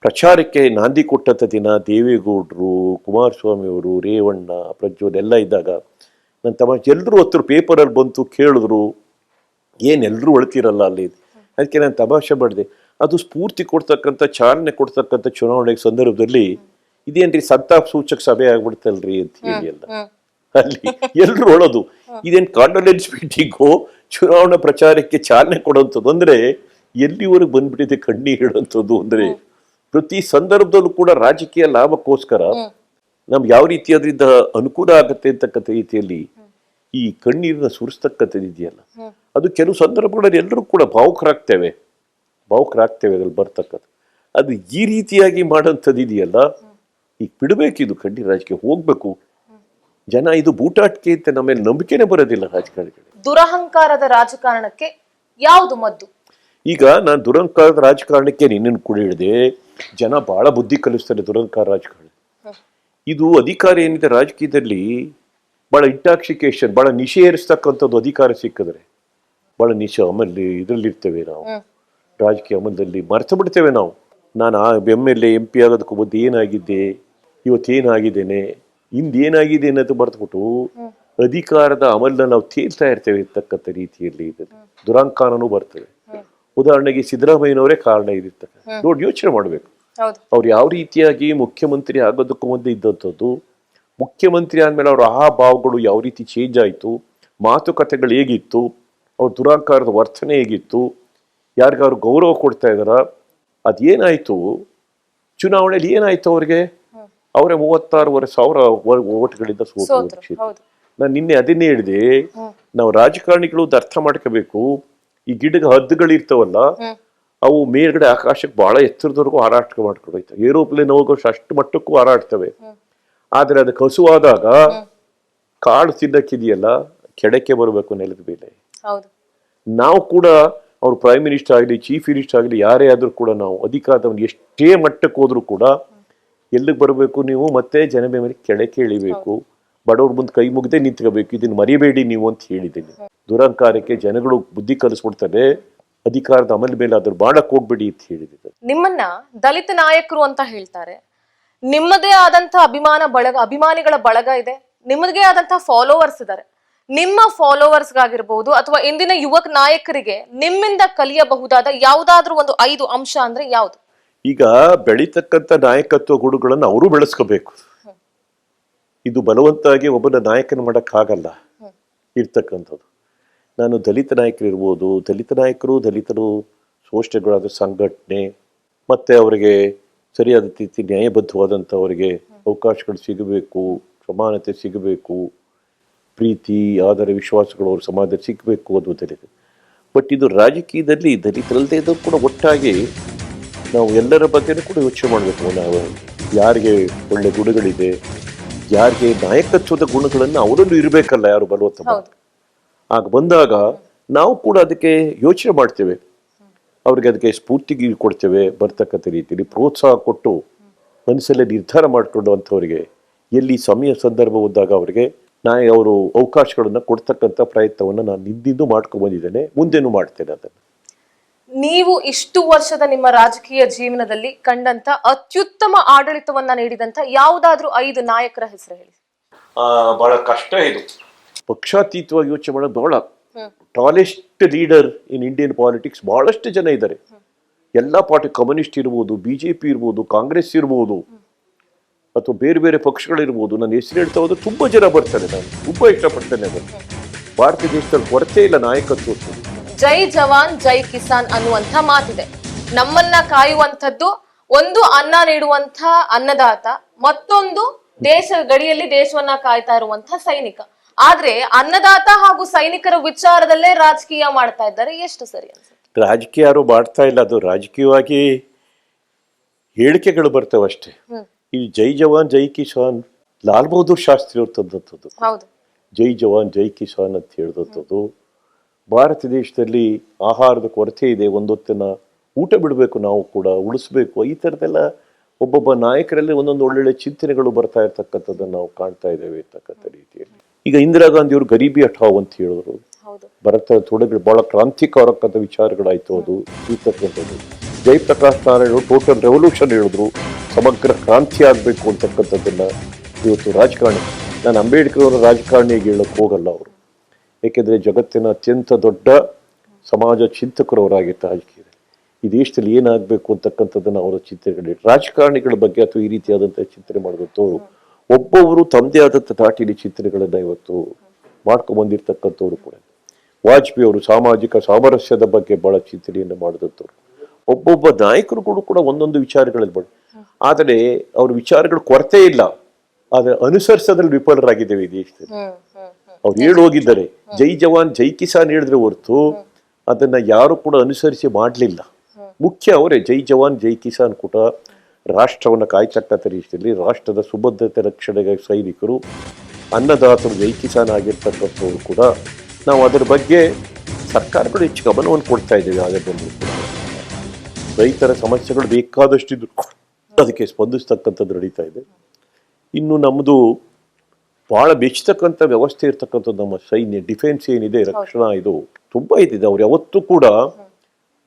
ಪ್ರಚಾರಕ್ಕೆ ನಾಂದಿ ಕೊಟ್ಟಂಥ ದಿನ ದೇವೇಗೌಡರು, ಕುಮಾರಸ್ವಾಮಿ ಅವರು, ರೇವಣ್ಣ, ಪ್ರಜ್ವಲ್ ಎಲ್ಲ ಇದ್ದಾಗ ನನ್ನ ತಮ್ಮ ಎಲ್ಲರೂ ಹತ್ರ ಪೇಪರಲ್ಲಿ ಬಂತು, ಕೇಳಿದ್ರು, ಏನೆಲ್ಲರೂ ಅಳ್ತಿರಲ್ಲ ಅಲ್ಲಿ. ಅದಕ್ಕೆ ನಾನು ತಮಾಷೆ ಮಾಡಿದೆ, ಅದು ಸ್ಫೂರ್ತಿ ಕೊಡ್ತಕ್ಕಂಥ, ಚಾಲನೆ ಕೊಡ್ತಕ್ಕಂಥ ಚುನಾವಣೆ ಸಂದರ್ಭದಲ್ಲಿ ಇದೇನ್ರಿ ಸಂತಾಪ ಸೂಚಕ ಸಭೆ ಆಗ್ಬಿಡ್ತಲ್ರಿ ಅಂತ ಹೇಳಿ ಎಲ್ಲ ಅಲ್ಲಿ ಎಲ್ರು ಹೇಳೋದು. ಇದೇನು ಕಾಂಡೋಲೆನ್ಸ್ ಮೀಟಿಂಗು, ಚುನಾವಣಾ ಪ್ರಚಾರಕ್ಕೆ ಚಾಲನೆ ಕೊಡುವಂಥದ್ದು ಅಂದ್ರೆ ಎಲ್ಲಿವರೆಗೆ ಬಂದ್ಬಿಟ್ಟಿದೆ ಕಣ್ಣೀರು ಇಡುವಂಥದ್ದು ಅಂದ್ರೆ. ಪ್ರತಿ ಸಂದರ್ಭದಲ್ಲೂ ಕೂಡ ರಾಜಕೀಯ ಲಾಭಕ್ಕೋಸ್ಕರ ನಮ್ಗೆ ಯಾವ ರೀತಿ ಅದರಿಂದ ಅನುಕೂಲ ಆಗತ್ತೆ ಅಂತಕ್ಕಂಥ ರೀತಿಯಲ್ಲಿ ಈ ಕಣ್ಣೀರನ್ನ ಸುರಿಸ್ತಕ್ಕಂಥದ್ದು ಇದೆಯಲ್ಲ, ಅದು ಕೆಲವು ಸಂದರ್ಭಗಳಲ್ಲಿ ಎಲ್ಲರೂ ಕೂಡ ಭಾವುಕರಾಗ್ತೇವೆ ಅದ್ರಲ್ಲಿ ಬರ್ತಕ್ಕಂಥ. ಅದು ಈ ರೀತಿಯಾಗಿ ಮಾಡೋಂಥದ್ದು ಇದೆಯಲ್ಲ, ಈಗ ಬಿಡಬೇಕಿದು ಕಣ್ಣೀರು ರಾಜಕೀಯ, ಹೋಗ್ಬೇಕು. ಜನ ಇದು ಬೂಟಾಟಿಕೆ ಅಂತ ನಮ್ಮ ಮೇಲೆ ನಂಬಿಕೆನೇ ಬರೋದಿಲ್ಲ ರಾಜಕಾರಣಿಗಳು. ದುರಹಂಕಾರದ ರಾಜಕಾರಣಕ್ಕೆ ಯಾವುದು ಮದ್ದು? ಈಗ ನಾನು ದುರಹಂಕಾರದ ರಾಜಕಾರಣಕ್ಕೆ ನಿನ್ನನ್ನು ಕೂಡ ಹೇಳಿದೆ, ಜನ ಬಹಳ ಬುದ್ಧಿ ಕಲಿಸ್ತಾರೆ ದುರಹಂಕಾರ ರಾಜಕಾರಣ. ಇದು ಅಧಿಕಾರ ಏನಿದೆ ರಾಜಕೀಯದಲ್ಲಿ ಬಹಳ ಇಂಟಾಕ್ಸಿಕೇಶನ್, ಬಹಳ ನಿಶೆ ಏರಿಸ್ತಕ್ಕಂಥದ್ದು. ಅಧಿಕಾರ ಸಿಕ್ಕಿದ್ರೆ ಬಹಳ ನಿಶೆ ಆಮೇಲೆ ಇದರಲ್ಲಿರ್ತೇವೆ ನಾವು, ರಾಜಕೀಯ ಅಮಲದಲ್ಲಿ ಮರ್ತು ಬಿಡ್ತೇವೆ ನಾವು. ನಾನು MLA MP ಆಗೋದಕ್ಕೂ ಮೊದಲು ಏನಾಗಿದ್ದೆ, ಇವತ್ತೇನಾಗಿದ್ದೇನೆ, ಹಿಂದೇನಾಗಿದೆ ಅನ್ನೋದು ಮರೆತುಬಿಟ್ಟು ಅಧಿಕಾರದ ಅಮಲನ ನಾವು ತೇಲ್ತಾ ಇರ್ತೇವೆ ಇರ್ತಕ್ಕಂಥ ರೀತಿಯಲ್ಲಿ ದುರಾಂಕಾರನೂ ಬರ್ತವೆ. ಉದಾಹರಣೆಗೆ ಸಿದ್ದರಾಮಯ್ಯನವರೇ ಕಾರಣ ಇದಿರ್ತಕ್ಕ, ನೋಡಿ ಯೋಚನೆ ಮಾಡಬೇಕು. ಅವ್ರು ಯಾವ ರೀತಿಯಾಗಿ ಮುಖ್ಯಮಂತ್ರಿ ಆಗೋದಕ್ಕೂ ಮೊದಲು ಇದ್ದಂಥದ್ದು, ಮುಖ್ಯಮಂತ್ರಿ ಆದ್ಮೇಲೆ ಅವ್ರ ಭಾವಗಳು ಯಾವ ರೀತಿ ಚೇಂಜ್ ಆಯಿತು, ಮಾತುಕತೆಗಳು ಹೇಗಿತ್ತು, ಅವ್ರ ದುರಾಂಕಾರದ ವರ್ತನೆ ಹೇಗಿತ್ತು, ಯಾರಿಗಾದ್ರು ಗೌರವ ಕೊಡ್ತಾ ಇದಾರ, ಅದೇನಾಯ್ತು ಚುನಾವಣೆಯಲ್ಲಿ ಏನಾಯ್ತು ಅವ್ರಿಗೆ, ಅವರೇ 36,000 ಓಟ್ಗಳಿಂದ ಸೋತು. ನಾನು ನಿನ್ನೆ ಅದನ್ನೇ ಹೇಳಿದೆ, ನಾವು ರಾಜಕಾರಣಿಗಳು ಅರ್ಥ ಮಾಡ್ಕೋಬೇಕು. ಈ ಗಿಡಗ ಹದ್ದುಗಳಿರ್ತಾವಲ್ಲ, ಅವು ಮೇಲ್ಗಡೆ ಆಕಾಶಕ್ಕೆ ಬಹಳ ಎತ್ತರದವರೆಗೂ ಹಾರಾಟ ಮಾಡ್ಕೊಡೋಯ್ತವೆ, ಏರೋಪ್ಲೇನ್ ಹೋಗೋಷ್ಟು ಅಷ್ಟು ಮಟ್ಟಕ್ಕೂ ಹಾರಾಡ್ತವೆ. ಆದ್ರೆ ಅದಕ್ಕೆ ಹಸುವಾದಾಗ ಕಾಳು ತಿನ್ನಕ್ಕಿದೆಯಲ್ಲ, ಕೆಡಕ್ಕೆ ಬರಬೇಕು ನೆಲದ ಮೇಲೆ. ನಾವು ಕೂಡ ಅವ್ರು ಪ್ರೈಮ್ ಮಿನಿಸ್ಟರ್ ಆಗಲಿ, ಚೀಫ್ ಮಿನಿಸ್ಟರ್ ಆಗಲಿ, ಯಾರೇ ಆದ್ರೂ ಕೂಡ ನಾವು ಅಧಿಕಾರದವನು ಎಷ್ಟೇ ಮಟ್ಟಕ್ಕೆ ಹೋದ್ರೂ ಕೂಡ ಎಲ್ಲಿಗೆ ಬರಬೇಕು, ನೀವು ಮತ್ತೆ ಜನಮೆ ಮೇಲೆ ಕೆಳಕ್ಕೆ ಇಳಿಬೇಕು, ಬಡವ್ರ ಮುಂದೆ ಕೈ ಮುಗ್ದೆ ನಿಂತ್ಕೋಬೇಕು. ಇದನ್ನ ಮರಿಬೇಡಿ ನೀವು ಅಂತ ಹೇಳಿದ್ದೀನಿ. ದುರಹಂಕಾರಕ್ಕೆ ಜನಗಳು ಬುದ್ಧಿ ಕಲಿಸ್ಬಿಡ್ತಾರೆ, ಅಧಿಕಾರದ ಅಮಲ ಮೇಲೆ ಅದ್ರ ಬಾಳಕ್ ಹೋಗ್ಬೇಡಿ ಅಂತ ಹೇಳಿದ್ದಾರೆ. ನಿಮ್ಮನ್ನ ದಲಿತ ನಾಯಕರು ಅಂತ ಹೇಳ್ತಾರೆ, ನಿಮ್ಮದೇ ಆದಂತ ಅಭಿಮಾನಿಗಳ ಬಳಗ ಇದೆ, ನಿಮ್ಮದೇ ಆದಂತ ಫಾಲೋವರ್ಸ್ ಇದ್ದಾರೆ. ನಿಮ್ಮ ಫಾಲೋವರ್ಸ್ಗಾಗಿರ್ಬಹುದು ಅಥವಾ ಇಂದಿನ ಯುವಕ ನಾಯಕರಿಗೆ ನಿಮ್ಮಿಂದ ಕಲಿಯಬಹುದಾದ ಯಾವುದಾದ್ರೂ ಒಂದು 5 ಅಂಶ ಅಂದ್ರೆ ಯಾವುದು? ಈಗ ಬೆಳೀತಕ್ಕಂಥ ನಾಯಕತ್ವ ಗುಣಗಳನ್ನು ಅವರು ಬೆಳೆಸ್ಕೋಬೇಕು. ಇದು ಬಲವಂತಾಗಿ ಒಬ್ಬನ ನಾಯಕನ ಮಾಡೋಕ್ಕಾಗಲ್ಲ ಇರ್ತಕ್ಕಂಥದ್ದು. ನಾನು ದಲಿತ ನಾಯಕರಿರ್ಬೋದು, ದಲಿತರು ಶೋಷಣೆಗಳಾದ ಸಂಘಟನೆ, ಮತ್ತೆ ಅವರಿಗೆ ಸರಿಯಾದ ರೀತಿ ನ್ಯಾಯಬದ್ಧವಾದಂಥ ಅವರಿಗೆ ಅವಕಾಶಗಳು ಸಿಗಬೇಕು, ಸಮಾನತೆ ಸಿಗಬೇಕು, ಪ್ರೀತಿ ಆದರ ವಿಶ್ವಾಸಗಳು ಅವ್ರ ಸಮಾಜದಲ್ಲಿ ಸಿಗಬೇಕು ಅದು ದಲಿತ. ಬಟ್ ಇದು ರಾಜಕೀಯದಲ್ಲಿ ದಲಿತರಲ್ಲದೆ ಇದ್ದರೂ ಕೂಡ ಒಟ್ಟಾಗಿ ನಾವು ಎಲ್ಲರ ಬಗ್ಗೆನೂ ಕೂಡ ಯೋಚನೆ ಮಾಡಬೇಕು. ನಾವು ಯಾರಿಗೆ ಒಳ್ಳೆ ಗುಣಗಳಿದೆ, ಯಾರಿಗೆ ನಾಯಕತ್ವದ ಗುಣಗಳನ್ನು ಅವರಲ್ಲೂ ಇರಬೇಕಲ್ಲ, ಯಾರು ಬಲವಂತ ಆಗ ಬಂದಾಗ ನಾವು ಕೂಡ ಅದಕ್ಕೆ ಯೋಚನೆ ಮಾಡ್ತೇವೆ, ಅವ್ರಿಗೆ ಅದಕ್ಕೆ ಸ್ಫೂರ್ತಿಗೆ ಕೊಡ್ತೇವೆ. ಬರ್ತಕ್ಕಂಥ ರೀತಿಯಲ್ಲಿ ಪ್ರೋತ್ಸಾಹ ಕೊಟ್ಟು ಮನಸ್ಸಲ್ಲೇ ನಿರ್ಧಾರ ಮಾಡಿಕೊಂಡಂಥವ್ರಿಗೆ ಎಲ್ಲಿ ಸಮಯ ಸಂದರ್ಭ ಹೋದಾಗ ಅವರಿಗೆ ಅವರು ಅವಕಾಶಗಳನ್ನು ಕೊಡ್ತಕ್ಕಂಥ ಪ್ರಯತ್ನವನ್ನು ನಾನು ಹಿಂದಿಂದೂ ಮಾಡ್ಕೊಂಡು ಬಂದಿದ್ದೇನೆ, ಮುಂದೆನೂ ಮಾಡ್ತೇನೆ ಅದನ್ನು. ನೀವು ಇಷ್ಟು ವರ್ಷದ ನಿಮ್ಮ ರಾಜಕೀಯ ಜೀವನದಲ್ಲಿ ಕಂಡಂತ ಅತ್ಯುತ್ತಮ ಆಡಳಿತವನ್ನ ನೀಡಿದಂತ ಯಾವುದಾದ್ರೂ 5 ನಾಯಕರ ಹೆಸರು ಹೇಳಿ. ಬಹಳ ಕಷ್ಟ ಇದು, ಪಕ್ಷಾತೀತವಾಗಿ ಯೋಚನೆ ಮಾಡೋದು. ಬಹಳ tallest leader in Indian politics ಬಹಳಷ್ಟು ಜನ ಇದ್ದಾರೆ. ಎಲ್ಲ ಪಾರ್ಟಿ, ಕಮ್ಯುನಿಸ್ಟ್ ಇರ್ಬೋದು, ಬಿಜೆಪಿ ಇರ್ಬೋದು, ಕಾಂಗ್ರೆಸ್ ಇರ್ಬೋದು, ಅಥವಾ ಬೇರೆ ಬೇರೆ ಪಕ್ಷಗಳಿರ್ಬೋದು. ನಾನು ಹೆಸರು ಹೇಳ್ತಾ ಹೋದ್ರೆ ತುಂಬಾ ಜನ ಬರ್ತಾರೆ. ನಾನು ತುಂಬಾ ಇಷ್ಟಪಡ್ತೇನೆ ಅದನ್ನು. ಭಾರತ ದೇಶದಲ್ಲಿ ಕೊರತೆ ಇಲ್ಲ ನಾಯಕತ್ವ. ಜೈ ಜವಾನ್ ಜೈ ಕಿಸಾನ್ ಅನ್ನುವಂಥ ಮಾತಿದೆ. ನಮ್ಮನ್ನ ಕಾಯುವಂಥದ್ದು ಒಂದು ಅನ್ನ ನೀಡುವಂಥ ಅನ್ನದಾತ, ಮತ್ತೊಂದು ದೇಶ ಗಡಿಯಲ್ಲಿ ದೇಶವನ್ನ ಕಾಯ್ತಾ ಇರುವಂತ ಸೈನಿಕ. ಆದ್ರೆ ಅನ್ನದಾತ ಹಾಗೂ ಸೈನಿಕರ ವಿಚಾರದಲ್ಲೇ ರಾಜಕೀಯ ಮಾಡ್ತಾ ಇದ್ದಾರೆ. ಎಷ್ಟು ಸರಿ ಅನ್ಸುತ್ತೆ? ರಾಜಕೀಯ ಯಾರು ಮಾಡ್ತಾ ಇಲ್ಲ, ಅದು ರಾಜಕೀಯವಾಗಿ ಹೇಳಿಕೆಗಳು ಬರ್ತವೆ ಅಷ್ಟೇ. ಈ ಜೈ ಜವಾನ್ ಜೈ ಕಿಸಾನ್ ಲಾಲ್ ಬಹದ್ದೂರ್ ಶಾಸ್ತ್ರಿ ಅವ್ರು ತಂದಂಥದ್ದು. ಜೈ ಜವಾನ್ ಜೈ ಕಿಸಾನ್ ಅಂತ ಹೇಳಿದಂಥದ್ದು. ಭಾರತ ದೇಶದಲ್ಲಿ ಆಹಾರದ ಕೊರತೆ ಇದೆ, ಒಂದೊತ್ತಿನ ಊಟ ಬಿಡಬೇಕು, ನಾವು ಕೂಡ ಉಳಿಸ್ಬೇಕು. ಈ ಥರದ್ದೆಲ್ಲ ಒಬ್ಬೊಬ್ಬ ನಾಯಕರಲ್ಲಿ ಒಂದೊಂದು ಒಳ್ಳೊಳ್ಳೆ ಚಿಂತನೆಗಳು ಬರ್ತಾ ಇರ್ತಕ್ಕಂಥದ್ದನ್ನು ನಾವು ಕಾಣ್ತಾ ಇದ್ದೇವೆ ಇರ್ತಕ್ಕಂಥ ರೀತಿಯಲ್ಲಿ. ಈಗ ಇಂದಿರಾ ಗಾಂಧಿ ಅವರು ಗರೀಬಿ ಹಠಾವ್ ಅಂತ ಹೇಳಿದ್ರು. ಭಾರತ ತೊಡಗಳು ಬಹಳ ಕ್ರಾಂತಿಕಾರಕದ ವಿಚಾರಗಳಾಯ್ತು ಅದು ಇರ್ತಕ್ಕಂಥದ್ದು. ಜಯಪ್ರಕಾಶ್ ನಾರಾಯಣ ಟೋಟಲ್ ರೆವಲ್ಯೂಷನ್ ಹೇಳಿದ್ರು, ಸಮಗ್ರ ಕ್ರಾಂತಿ ಆಗಬೇಕು ಅಂತಕ್ಕಂಥದ್ದನ್ನ ಇವತ್ತು ರಾಜಕಾರಣಿ, ನಾನು ಅಂಬೇಡ್ಕರ್ ಅವರ ರಾಜಕಾರಣಿಯಾಗಿ ಹೇಳಕ್ಕೆ ಹೋಗಲ್ಲ ಅವರು, ಏಕೆಂದರೆ ಜಗತ್ತಿನ ಅತ್ಯಂತ ದೊಡ್ಡ ಸಮಾಜ ಚಿಂತಕರವರಾಗಿತ್ತು ರಾಜಕೀಯದಲ್ಲಿ. ಈ ದೇಶದಲ್ಲಿ ಏನಾಗಬೇಕು ಅಂತಕ್ಕಂಥದ್ದನ್ನು ಅವರ ಚಿಂತನೆಗಳು, ರಾಜಕಾರಣಿಗಳ ಬಗ್ಗೆ ಅಥವಾ ಈ ರೀತಿಯಾದಂಥ ಚಿಂತನೆ ಮಾಡುವಂಥವ್ರು ಒಬ್ಬೊಬ್ಬರು ತಮ್ಮದೇ ಆದಂಥ ದಾಟಿಲಿ ಚಿಂತನೆಗಳನ್ನು ಇವತ್ತು ಮಾಡ್ಕೊಂಡು ಬಂದಿರತಕ್ಕಂಥವ್ರು ಕೂಡ. ವಾಜಪೇಯಿ ಅವರು ಸಾಮಾಜಿಕ ಸಾಮರಸ್ಯದ ಬಗ್ಗೆ ಬಹಳ ಚಿಂತನೆಯನ್ನು ಮಾಡಿದಂಥವ್ರು. ಒಬ್ಬೊಬ್ಬ ನಾಯಕರು ಕೂಡ ಒಂದೊಂದು ವಿಚಾರಗಳಲ್ಲಿ ಬಡ, ಆದರೆ ಅವ್ರ ವಿಚಾರಗಳ ಕೊರತೆ ಇಲ್ಲ, ಆದರೆ ಅನುಸರಿಸೋದ್ರಲ್ಲಿ ವಿಫಲರಾಗಿದ್ದೇವೆ ಈ ದೇಶದಲ್ಲಿ. ಅವ್ರು ಹೇಳಿ ಹೋಗಿದ್ದಾರೆ ಜೈ ಜವಾನ್ ಜೈ ಕಿಸಾನ್ ಹೇಳಿದ್ರೆ ಹೊರತು ಅದನ್ನ ಯಾರು ಕೂಡ ಅನುಸರಿಸಿ ಮಾಡಲಿಲ್ಲ. ಮುಖ್ಯ ಅವರೇ ಜೈ ಜವಾನ್ ಜೈ ಕಿಸಾನ್ ಕೂಡ ರಾಷ್ಟ್ರವನ್ನು ಕಾಯ್ತಕ್ಕಂಥ ರೀತಿಯಲ್ಲಿ ರಾಷ್ಟ್ರದ ಸುಭದ್ರತೆ ರಕ್ಷಣೆಗಾಗಿ ಸೈನಿಕರು, ಅನ್ನದಾತರು ಜೈ ಕಿಸಾನ್ ಆಗಿರ್ತಕ್ಕಂಥವ್ರು ಕೂಡ ನಾವು ಅದರ ಬಗ್ಗೆ ಸರ್ಕಾರಗಳು ಹೆಚ್ಚು ಗಮನವನ್ನು ಕೊಡ್ತಾ ಇದ್ದೇವೆ. ಅದನ್ನು ರೈತರ ಸಮಸ್ಯೆಗಳು ಬೇಕಾದಷ್ಟಿದ್ದು ಅದಕ್ಕೆ ಸ್ಪಂದಿಸ್ತಕ್ಕಂಥದ್ದು ನಡೀತಾ ಇದೆ. ಇನ್ನು ನಮ್ಮದು ಬಹಳ ಮೆಚ್ಚತಕ್ಕಂಥ ವ್ಯವಸ್ಥೆ ಇರ್ತಕ್ಕಂಥದ್ದು ನಮ್ಮ ಸೈನ್ಯ, ಡಿಫೆನ್ಸ್ ಏನಿದೆ, ರಕ್ಷಣಾ ಇದು ತುಂಬಾ ಇದಿದೆ. ಅವ್ರು ಯಾವತ್ತೂ ಕೂಡ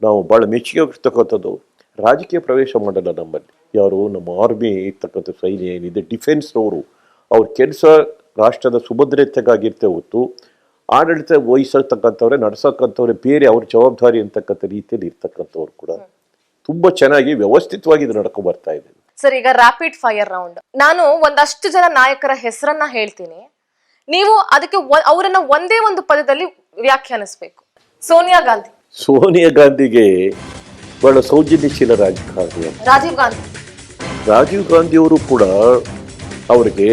ನಾವು ಬಹಳ ಮೆಚ್ಚುಗೆ ಇರ್ತಕ್ಕಂಥದ್ದು. ರಾಜಕೀಯ ಪ್ರವೇಶ ಮಾಡಲ್ಲ ನಮ್ಮಲ್ಲಿ ಯಾರು. ನಮ್ಮ ಆರ್ಮಿ ಇರ್ತಕ್ಕಂಥ ಸೈನ್ಯ ಏನಿದೆ, ಡಿಫೆನ್ಸ್ನವರು, ಅವ್ರ ಕೆಲಸ ರಾಷ್ಟ್ರದ ಸುಭದ್ರತೆಗಾಗಿರ್ತೇ ಹೊತ್ತು ಆಡಳಿತ ವಹಿಸತಕ್ಕಂಥವ್ರೆ, ನಡೆಸಕ್ಕಂಥವ್ರೆ ಬೇರೆ ಅವ್ರ ಜವಾಬ್ದಾರಿ ಅಂತಕ್ಕಂಥ ರೀತಿಯಲ್ಲಿ ಇರ್ತಕ್ಕಂಥವ್ರು ಕೂಡ ತುಂಬಾ ಚೆನ್ನಾಗಿ ವ್ಯವಸ್ಥಿತವಾಗಿ ಇದು ನಡ್ಕೊಂಡು ಬರ್ತಾ ಇದೆ. ಸರ್, ಈಗ ರ್ಯಾಪಿಡ್ ಫೈರ್ ರೌಂಡ್, ನಾನು ಒಂದಷ್ಟು ಜನ ನಾಯಕರ ಹೆಸರನ್ನ ಹೇಳ್ತೀನಿ, ನೀವು ಅದಕ್ಕೆ ಅವರನ್ನ ಒಂದೇ ಒಂದು ಪದದಲ್ಲಿ ವ್ಯಾಖ್ಯಾನಿಸಬೇಕು. ಸೋನಿಯಾ ಗಾಂಧಿ. ಸೋನಿಯಾ ಗಾಂಧಿಗೆ ಬಹಳ ಸೌಜನ್ಯಶೀಲ ರಾಜಕಾರಣಿ. ರಾಜೀವ್ ಗಾಂಧಿ ಅವರು ಕೂಡ ಅವರಿಗೆ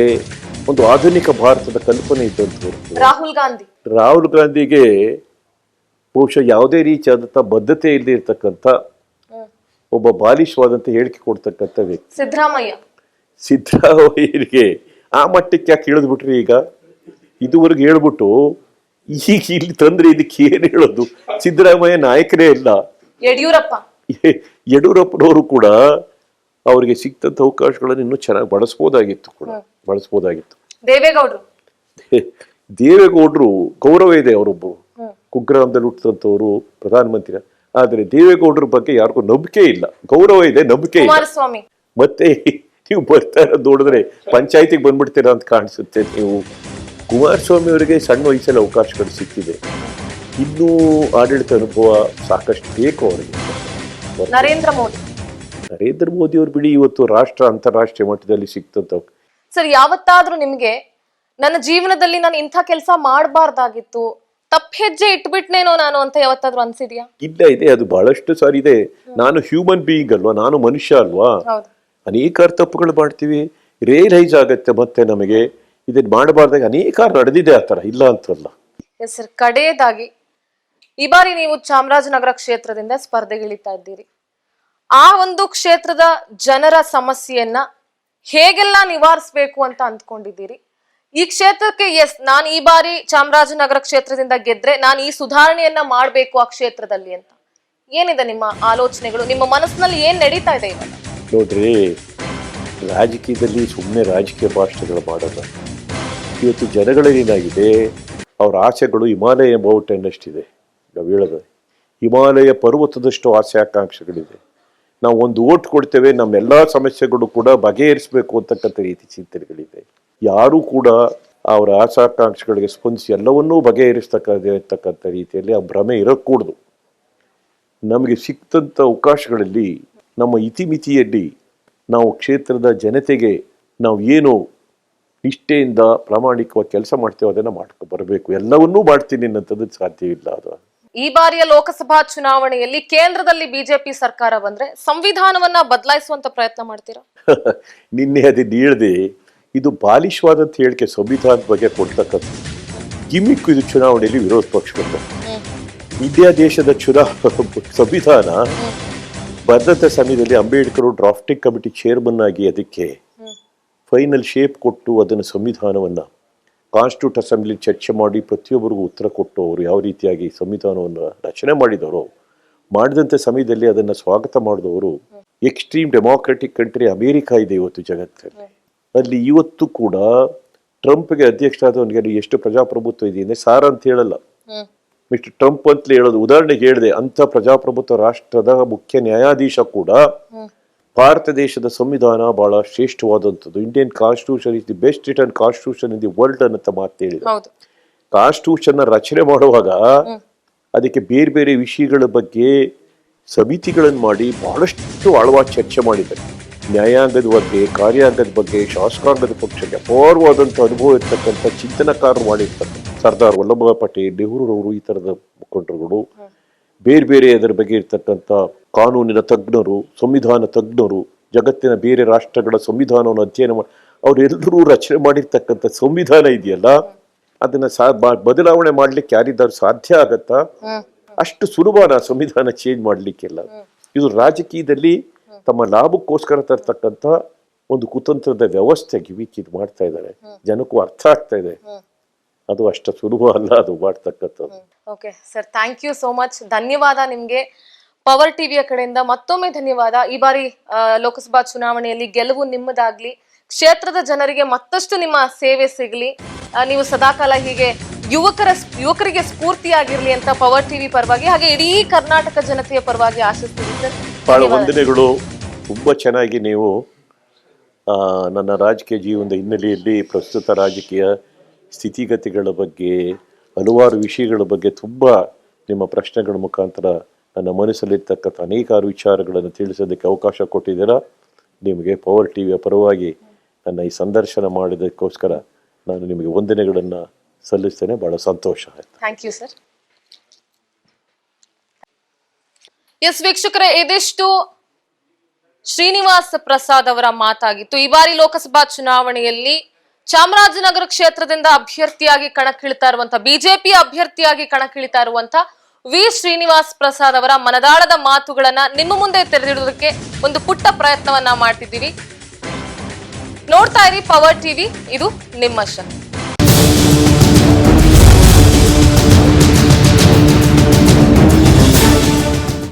ಒಂದು ಆಧುನಿಕ ಭಾರತದ ಕಲ್ಪನೆ ಇದ್ದಂಥವ್ರು. ರಾಹುಲ್ ಗಾಂಧಿಗೆ ಬಹುಶಃ ಯಾವುದೇ ರೀತಿಯಾದಂಥ ಬದ್ಧತೆ ಇಲ್ಲದೆ ಇರ್ತಕ್ಕಂಥ ಒಬ್ಬ ಬಾಲಿಶವಾದಂತ ಹೇಳಿಕೆ ಕೊಡ್ತಕ್ಕಂಥ ವ್ಯಕ್ತಿ. ಸಿದ್ದರಾಮಯ್ಯರಿಗೆ ಆ ಮಟ್ಟಕ್ಕೆ ಯಾಕೆ ಇಳಿದ್ಬಿಟ್ರಿ? ಈಗ ಇದುವರೆಗೆ ಹೇಳ್ಬಿಟ್ಟು ಈಗ ಇಲ್ಲಿ ತಂದ್ರೆ ಇದಕ್ಕೆ ಏನ್ ಹೇಳೋದು? ಸಿದ್ದರಾಮಯ್ಯ ನಾಯಕರೇ ಇಲ್ಲ. ಯಡಿಯೂರಪ್ಪನವರು ಕೂಡ ಅವ್ರಿಗೆ ಸಿಕ್ತಂತ ಅವಕಾಶಗಳನ್ನು ಇನ್ನೂ ಚೆನ್ನಾಗಿ ಬಳಸ್ಬೋದಾಗಿತ್ತು. ದೇವೇಗೌಡರು ಗೌರವ ಇದೆ, ಅವರೊಬ್ಬರು ಕುಗ್ರಾಮದಲ್ಲಿ ಹುಟ್ಟಿದಂಥವ್ರು, ಪ್ರಧಾನಮಂತ್ರಿ. ಆದ್ರೆ ದೇವೇಗೌಡರ ಬಗ್ಗೆ ಯಾರಿಗೂ ನಂಬಿಕೆ ಇಲ್ಲ, ಗೌರವ ಇದೆ, ನಂಬಿಕೆ ಇಲ್ಲ. ಮತ್ತೆ ನೀವು ಬರ್ತಾ ಇರೋದು ನೋಡಿದ್ರೆ ಪಂಚಾಯತಿಗೆ ಬಂದ್ಬಿಡ್ತೀರಾ ಅಂತ ಕಾಣಿಸುತ್ತೆ. ನೀವು ಕುಮಾರಸ್ವಾಮಿ ಅವರಿಗೆ ಸಣ್ಣ ವಯಸ್ಸಲ್ಲಿ ಅವಕಾಶಗಳು ಸಿಕ್ಕಿದೆ, ಇನ್ನೂ ಆಡಳಿತ ಅನುಭವ ಸಾಕಷ್ಟು ಬೇಕು ಅವರಿಗೆ. ನರೇಂದ್ರ ಮೋದಿ ಅವ್ರು ಬಿಡಿ, ಇವತ್ತು ರಾಷ್ಟ್ರ ಅಂತಾರಾಷ್ಟ್ರೀಯ ಮಟ್ಟದಲ್ಲಿ ಸಿಕ್ತಂತ. ಸರ್, ಯಾವತ್ತಾದ್ರೂ ನಿಮ್ಗೆ ನನ್ನ ಜೀವನದಲ್ಲಿ ನಾನು ಇಂಥ ಕೆಲಸ ಮಾಡಬಾರ್ದಾಗಿತ್ತು, ತಪ್ಪು ಹೆಜ್ಜೆ ಇಟ್ಬಿಟ್ನೇನೋ ನಾನು ಅಂತ ಯಾವತ್ತಾದ್ರೂ ಅನ್ಸಿದ್ಯಾ? ಇಲ್ಲ, ಇದೆ, ಅದು ಬಹಳಷ್ಟು ಸಾರಿ ಇದೆ. ನಾನು ಹ್ಯೂಮನ್ ಬೀಯಿಂಗ್ ಅಲ್ವಾ, ನಾನು ಮನುಷ್ಯ ಅಲ್ವಾ, ಅನೇಕ ತಪ್ಪುಗಳು ಮಾಡ್ತೀವಿ, ರಿಯಲೈಸ್ ಆಗತ್ತೆ ಮತ್ತೆ ನಮಗೆ ಇದನ್ನ ಮಾಡಬಾರ್ದಾಗ ಅನೇಕ ನಡೆದಿದೆ ಆ ತರ, ಇಲ್ಲ ಅಂತಲ್ಲ. ಎಸ್ ಸರ್, ಕಡೆಯದಾಗಿ ಈ ಬಾರಿ ನೀವು ಚಾಮರಾಜನಗರ ಕ್ಷೇತ್ರದಿಂದ ಸ್ಪರ್ಧೆಗಿಳಿತಾ ಇದ್ದೀರಿ. ಆ ಒಂದು ಕ್ಷೇತ್ರದ ಜನರ ಸಮಸ್ಯೆಯನ್ನ ಹೇಗೆಲ್ಲ ನಿವಾರಿಸಬೇಕು ಅಂತ ಅಂದ್ಕೊಂಡಿದ್ದೀರಿ? ಈ ಕ್ಷೇತ್ರಕ್ಕೆ ನಾನು ಈ ಬಾರಿ ಚಾಮರಾಜನಗರ ಕ್ಷೇತ್ರದಿಂದ ಗೆದ್ರೆ ನಾನು ಈ ಸುಧಾರಣೆಯನ್ನ ಮಾಡ್ಬೇಕು ಆ ಕ್ಷೇತ್ರದಲ್ಲಿ ಅಂತ ಏನಿದೆ ನಿಮ್ಮ ಆಲೋಚನೆಗಳು? ನಿಮ್ಮ ಮನಸ್ಸಿನಲ್ಲಿ ಏನ್ ನಡೀತಾ ಇದೆ ಇವಾಗ? ನೋಡ್ರಿ, ರಾಜಕೀಯದಲ್ಲಿ ಸುಮ್ಮನೆ ರಾಜಕೀಯ ಭಾಷಣಗಳು ಮಾಡೋದ. ಇವತ್ತು ಜನಗಳೇನಾಗಿದೆ, ಅವ್ರ ಆಸೆಗಳು ಹಿಮಾಲಯ ಮೌಂಟೇನ್ ಅಷ್ಟಿದೆ. ನಾವು ಹೇಳೋದು ಹಿಮಾಲಯ ಪರ್ವತದಷ್ಟು ಆಸೆ ಆಕಾಂಕ್ಷೆಗಳಿದೆ. ನಾವು ಒಂದು ಓಟ್ ಕೊಡ್ತೇವೆ, ನಮ್ಮೆಲ್ಲಾ ಸಮಸ್ಯೆಗಳು ಕೂಡ ಬಗೆಹರಿಸಬೇಕು ಅಂತಕ್ಕಂಥ ರೀತಿ ಚಿಂತನೆಗಳಿದೆ. ಯಾರೂ ಕೂಡ ಅವರ ಆಶಾಕಾಂಕ್ಷೆಗಳಿಗೆ ಸ್ಪಂದಿಸಿ ಎಲ್ಲವನ್ನೂ ಬಗೆಹರಿಸ್ತಕ್ಕಂಥ ರೀತಿಯಲ್ಲಿ ಆ ಭ್ರಮೆ ಇರಕೂಡದು. ನಮಗೆ ಸಿಕ್ತಂಥ ಅವಕಾಶಗಳಲ್ಲಿ ನಮ್ಮ ಇತಿಮಿತಿಯಲ್ಲಿ ನಾವು ಕ್ಷೇತ್ರದ ಜನತೆಗೆ ನಾವು ಏನು ನಿಷ್ಠೆಯಿಂದ ಪ್ರಾಮಾಣಿಕವಾಗಿ ಕೆಲಸ ಮಾಡ್ತೇವೆ ಅದನ್ನು ಮಾಡ್ಕೊ ಬರಬೇಕು. ಎಲ್ಲವನ್ನೂ ಮಾಡ್ತೀನಿ ಅನ್ನೋದು ಸಾಧ್ಯ ಇಲ್ಲ. ಅದು ಈ ಬಾರಿಯ ಲೋಕಸಭಾ ಚುನಾವಣೆಯಲ್ಲಿ ಕೇಂದ್ರದಲ್ಲಿ ಬಿಜೆಪಿ ಸರ್ಕಾರ ಬಂದ್ರೆ ಸಂವಿಧಾನವನ್ನ ಬದಲಾಯಿಸುವಂತ ಪ್ರಯತ್ನ ಮಾಡ್ತೀರಾ? ನಿನ್ನೆ ಅದನ್ನ ಹೇಳ್ದೆ, ಇದು ಬಾಲಿಶವಾದಂತ ಹೇಳಿಕೆ ಸಂವಿಧಾನದ ಬಗ್ಗೆ ಕೊಡ್ತಕ್ಕಂಥ ಗಿಮಿಕ್. ಇದು ಚುನಾವಣೆಯಲ್ಲಿ ವಿರೋಧ ಪಕ್ಷಗಳು ಇಂಡಿಯಾ ದೇಶದ ಸಂವಿಧಾನ ಬದ್ಧತೆ ಸಮಯದಲ್ಲಿ ಅಂಬೇಡ್ಕರ್ ಡ್ರಾಫ್ಟಿಂಗ್ ಕಮಿಟಿ ಚೇರ್ಮನ್ ಆಗಿ ಅದಕ್ಕೆ ಫೈನಲ್ ಶೇಪ್ ಕೊಟ್ಟು ಅದನ್ನು ಸಂವಿಧಾನವನ್ನ ಕಾನ್ಸ್ಟಿಟ್ಯೂಟ್ ಅಸೆಂಬ್ಲಿ ಚರ್ಚೆ ಮಾಡಿ ಪ್ರತಿಯೊಬ್ಬರಿಗೂ ಉತ್ತರ ಕೊಟ್ಟು ಅವರು ಯಾವ ರೀತಿಯಾಗಿ ಸಂವಿಧಾನವನ್ನು ರಚನೆ ಮಾಡಿದವರು, ಮಾಡಿದಂಥ ಸಮಯದಲ್ಲಿ ಅದನ್ನು ಸ್ವಾಗತ ಮಾಡಿದವರು. ಎಕ್ಸ್ಟ್ರೀಮ್ ಡೆಮಾಕ್ರೆಟಿಕ್ ಕಂಟ್ರಿ ಅಮೇರಿಕಾ ಇದೆ ಇವತ್ತು ಜಗತ್ತಲ್ಲಿ. ಅಲ್ಲಿ ಇವತ್ತು ಕೂಡ ಟ್ರಂಪ್ಗೆ ಅಧ್ಯಕ್ಷರಾದವನಿಗೆ ಎಷ್ಟು ಪ್ರಜಾಪ್ರಭುತ್ವ ಇದೆ ಅಂದ್ರೆ ಸಾರ ಅಂತ ಹೇಳಲ್ಲ, ಮಿಸ್ಟರ್ ಟ್ರಂಪ್ ಅಂತಲೇ ಹೇಳೋದು. ಉದಾಹರಣೆಗೆ ಹೇಳಿದೆ, ಅಂತ ಪ್ರಜಾಪ್ರಭುತ್ವ ರಾಷ್ಟ್ರದ ಮುಖ್ಯ ನ್ಯಾಯಾಧೀಶ ಕೂಡ ಭಾರತ ದೇಶದ ಸಂವಿಧಾನ ಬಹಳ ಶ್ರೇಷ್ಠವಾದಂಥದ್ದು, Indian constitution is the best written constitution in the world ಅನ್ನಂತ ಮಾತು ಹೇಳಿದೆ. ಕಾನ್ಸ್ಟಿಟ್ಯೂಷನ್ ರಚನೆ ಮಾಡುವಾಗ ಅದಕ್ಕೆ ಬೇರೆ ಬೇರೆ ವಿಷಯಗಳ ಬಗ್ಗೆ ಸಮಿತಿಗಳನ್ನು ಮಾಡಿ ಬಹಳಷ್ಟು ಆಳವಾಗಿ ಚರ್ಚೆ ಮಾಡಿದ್ದಾರೆ. ನ್ಯಾಯಾಂಗದ ಬಗ್ಗೆ, ಕಾರ್ಯಾಂಗದ ಬಗ್ಗೆ, ಶಾಸಕಾಂಗದ ಪಕ್ಷಕ್ಕೆ ಅಪಾರವಾದಂಥ ಅನುಭವ ಇರ್ತಕ್ಕಂಥ ಚಿಂತನಕಾರರು ಮಾಡಿರ್ತಾರೆ. ಸರ್ದಾರ್ ವಲ್ಲಭಭಾಯ್ ಪಟೇಲ್, ನೆಹರೂರವರು, ಈ ಥರದ ಮುಖಂಡರುಗಳು, ಬೇರೆ ಬೇರೆ ಅದರ ಬಗ್ಗೆ ಇರ್ತಕ್ಕಂಥ ಕಾನೂನಿನ ತಜ್ಞರು, ಸಂವಿಧಾನ ತಜ್ಞರು, ಜಗತ್ತಿನ ಬೇರೆ ರಾಷ್ಟ್ರಗಳ ಸಂವಿಧಾನವನ್ನು ಅಧ್ಯಯನ ಮಾಡಿ ಅವರೆಲ್ಲರೂ ರಚನೆ ಮಾಡಿರ್ತಕ್ಕಂಥ ಸಂವಿಧಾನ ಇದೆಯಲ್ಲ, ಅದನ್ನ ಬದಲಾವಣೆ ಮಾಡ್ಲಿಕ್ಕೆ ಯಾರಿದ್ದಾರು ಸಾಧ್ಯ ಆಗತ್ತಾ? ಅಷ್ಟು ಸುಲಭನ ಸಂವಿಧಾನ ಚೇಂಜ್ ಮಾಡ್ಲಿಕ್ಕೆಲ್ಲ. ಇದು ರಾಜಕೀಯದಲ್ಲಿ ತಮ್ಮ ಲಾಭಕ್ಕೋಸ್ಕರ ತರ್ತಕ್ಕಂಥ ಒಂದು ಕುತಂತ್ರದ ವ್ಯವಸ್ಥೆ ಗಿವಿಕ್ ಇದು ಮಾಡ್ತಾ ಇದ್ದಾರೆ. ಜನಕ್ಕೂ ಅರ್ಥ ಆಗ್ತಾ ಇದೆ, ಅದು ಅಷ್ಟು ಸುಲಭ ಅಲ್ಲ ಅದು ಮಾಡ್ತಕ್ಕಂಥದ್ದು. Okay sir, thank you so much. ಧನ್ಯವಾದ ನಿಮ್ಗೆ. ಪವರ್ ಟಿವಿಯ ಕಡೆಯಿಂದ ಮತ್ತೊಮ್ಮೆ ಧನ್ಯವಾದ. ಈ ಬಾರಿ ಲೋಕಸಭಾ ಚುನಾವಣೆಯಲ್ಲಿ ಗೆಲುವು ನಿಮ್ಮದಾಗ್ಲಿ, ಕ್ಷೇತ್ರದ ಜನರಿಗೆ ಮತ್ತಷ್ಟು ನಿಮ್ಮ ಸೇವೆ ಸಿಗಲಿ, ನೀವು ಸದಾಕಾಲ ಹೀಗೆ ಯುವಕರಿಗೆ ಸ್ಫೂರ್ತಿಯಾಗಿರ್ಲಿ ಅಂತ ಪವರ್ ಟಿವಿ ಪರವಾಗಿ ಹಾಗೆ ಇಡೀ ಕರ್ನಾಟಕ ಜನತೆಯ ಪರವಾಗಿ ಆಶಿಸ್ತೀನಿ ಸರ್. ಬಹಳ ವಂದನೆಗಳು. ತುಂಬಾ ಚೆನ್ನಾಗಿ ನೀವು ನನ್ನ ರಾಜಕೀಯ ಜೀವನದ ಹಿನ್ನೆಲೆಯಲ್ಲಿ ಪ್ರಸ್ತುತ ರಾಜಕೀಯ ಸ್ಥಿತಿಗತಿಗಳ ಬಗ್ಗೆ, ಹಲವಾರು ವಿಷಯಗಳ ಬಗ್ಗೆ ತುಂಬ ನಿಮ್ಮ ಪ್ರಶ್ನೆಗಳ ಮುಖಾಂತರ ನನ್ನ ಮನಸ್ಸಲ್ಲಿರ್ತಕ್ಕಂಥ ಅನೇಕಾರು ವಿಚಾರಗಳನ್ನು ತಿಳಿಸೋದಕ್ಕೆ ಅವಕಾಶ ಕೊಟ್ಟಿದ್ದೀರಾ. ನಿಮಗೆ ಪವರ್ ಟಿವಿಯ ಪರವಾಗಿ ನನ್ನ ಈ ಸಂದರ್ಶನ ಮಾಡಿದಕ್ಕೋಸ್ಕರ ನಾನು ನಿಮಗೆ ವಂದನೆಗಳನ್ನು ಸಲ್ಲಿಸ್ತೇನೆ. ಬಹಳ ಸಂತೋಷ ಆಯ್ತು. Thank you sir. ಎಸ್ ವೀಕ್ಷಕರೇ, ಇದಿಷ್ಟು ಶ್ರೀನಿವಾಸ್ ಪ್ರಸಾದ್ ಅವರ ಮಾತಾಗಿತ್ತು. ಈ ಬಾರಿ ಲೋಕಸಭಾ ಚುನಾವಣೆಯಲ್ಲಿ ಚಾಮರಾಜನಗರ ಕ್ಷೇತ್ರದಿಂದ ಅಭ್ಯರ್ಥಿಯಾಗಿ ಕಣಕ್ಕಿಳಿತಾ ಇರುವಂತ ಬಿಜೆಪಿ ಅಭ್ಯರ್ಥಿಯಾಗಿ ಕಣಕ್ಕಿಳಿತಾ ಇರುವಂತ ವಿ ಶ್ರೀನಿವಾಸ್ ಪ್ರಸಾದ್ ಅವರ ಮನದಾಳದ ಮಾತುಗಳನ್ನ ನಿಮ್ಮ ಮುಂದೆ ತೆರೆದಿಡುವುದಕ್ಕೆ ಒಂದು ಪುಟ್ಟ ಪ್ರಯತ್ನವನ್ನ ಮಾಡ್ತಿದ್ದೀವಿ. ನೋಡ್ತಾ ಇರಿ ಪವರ್ ಟಿವಿ, ಇದು ನಿಮ್ಮ ಶಕ್ತಿ.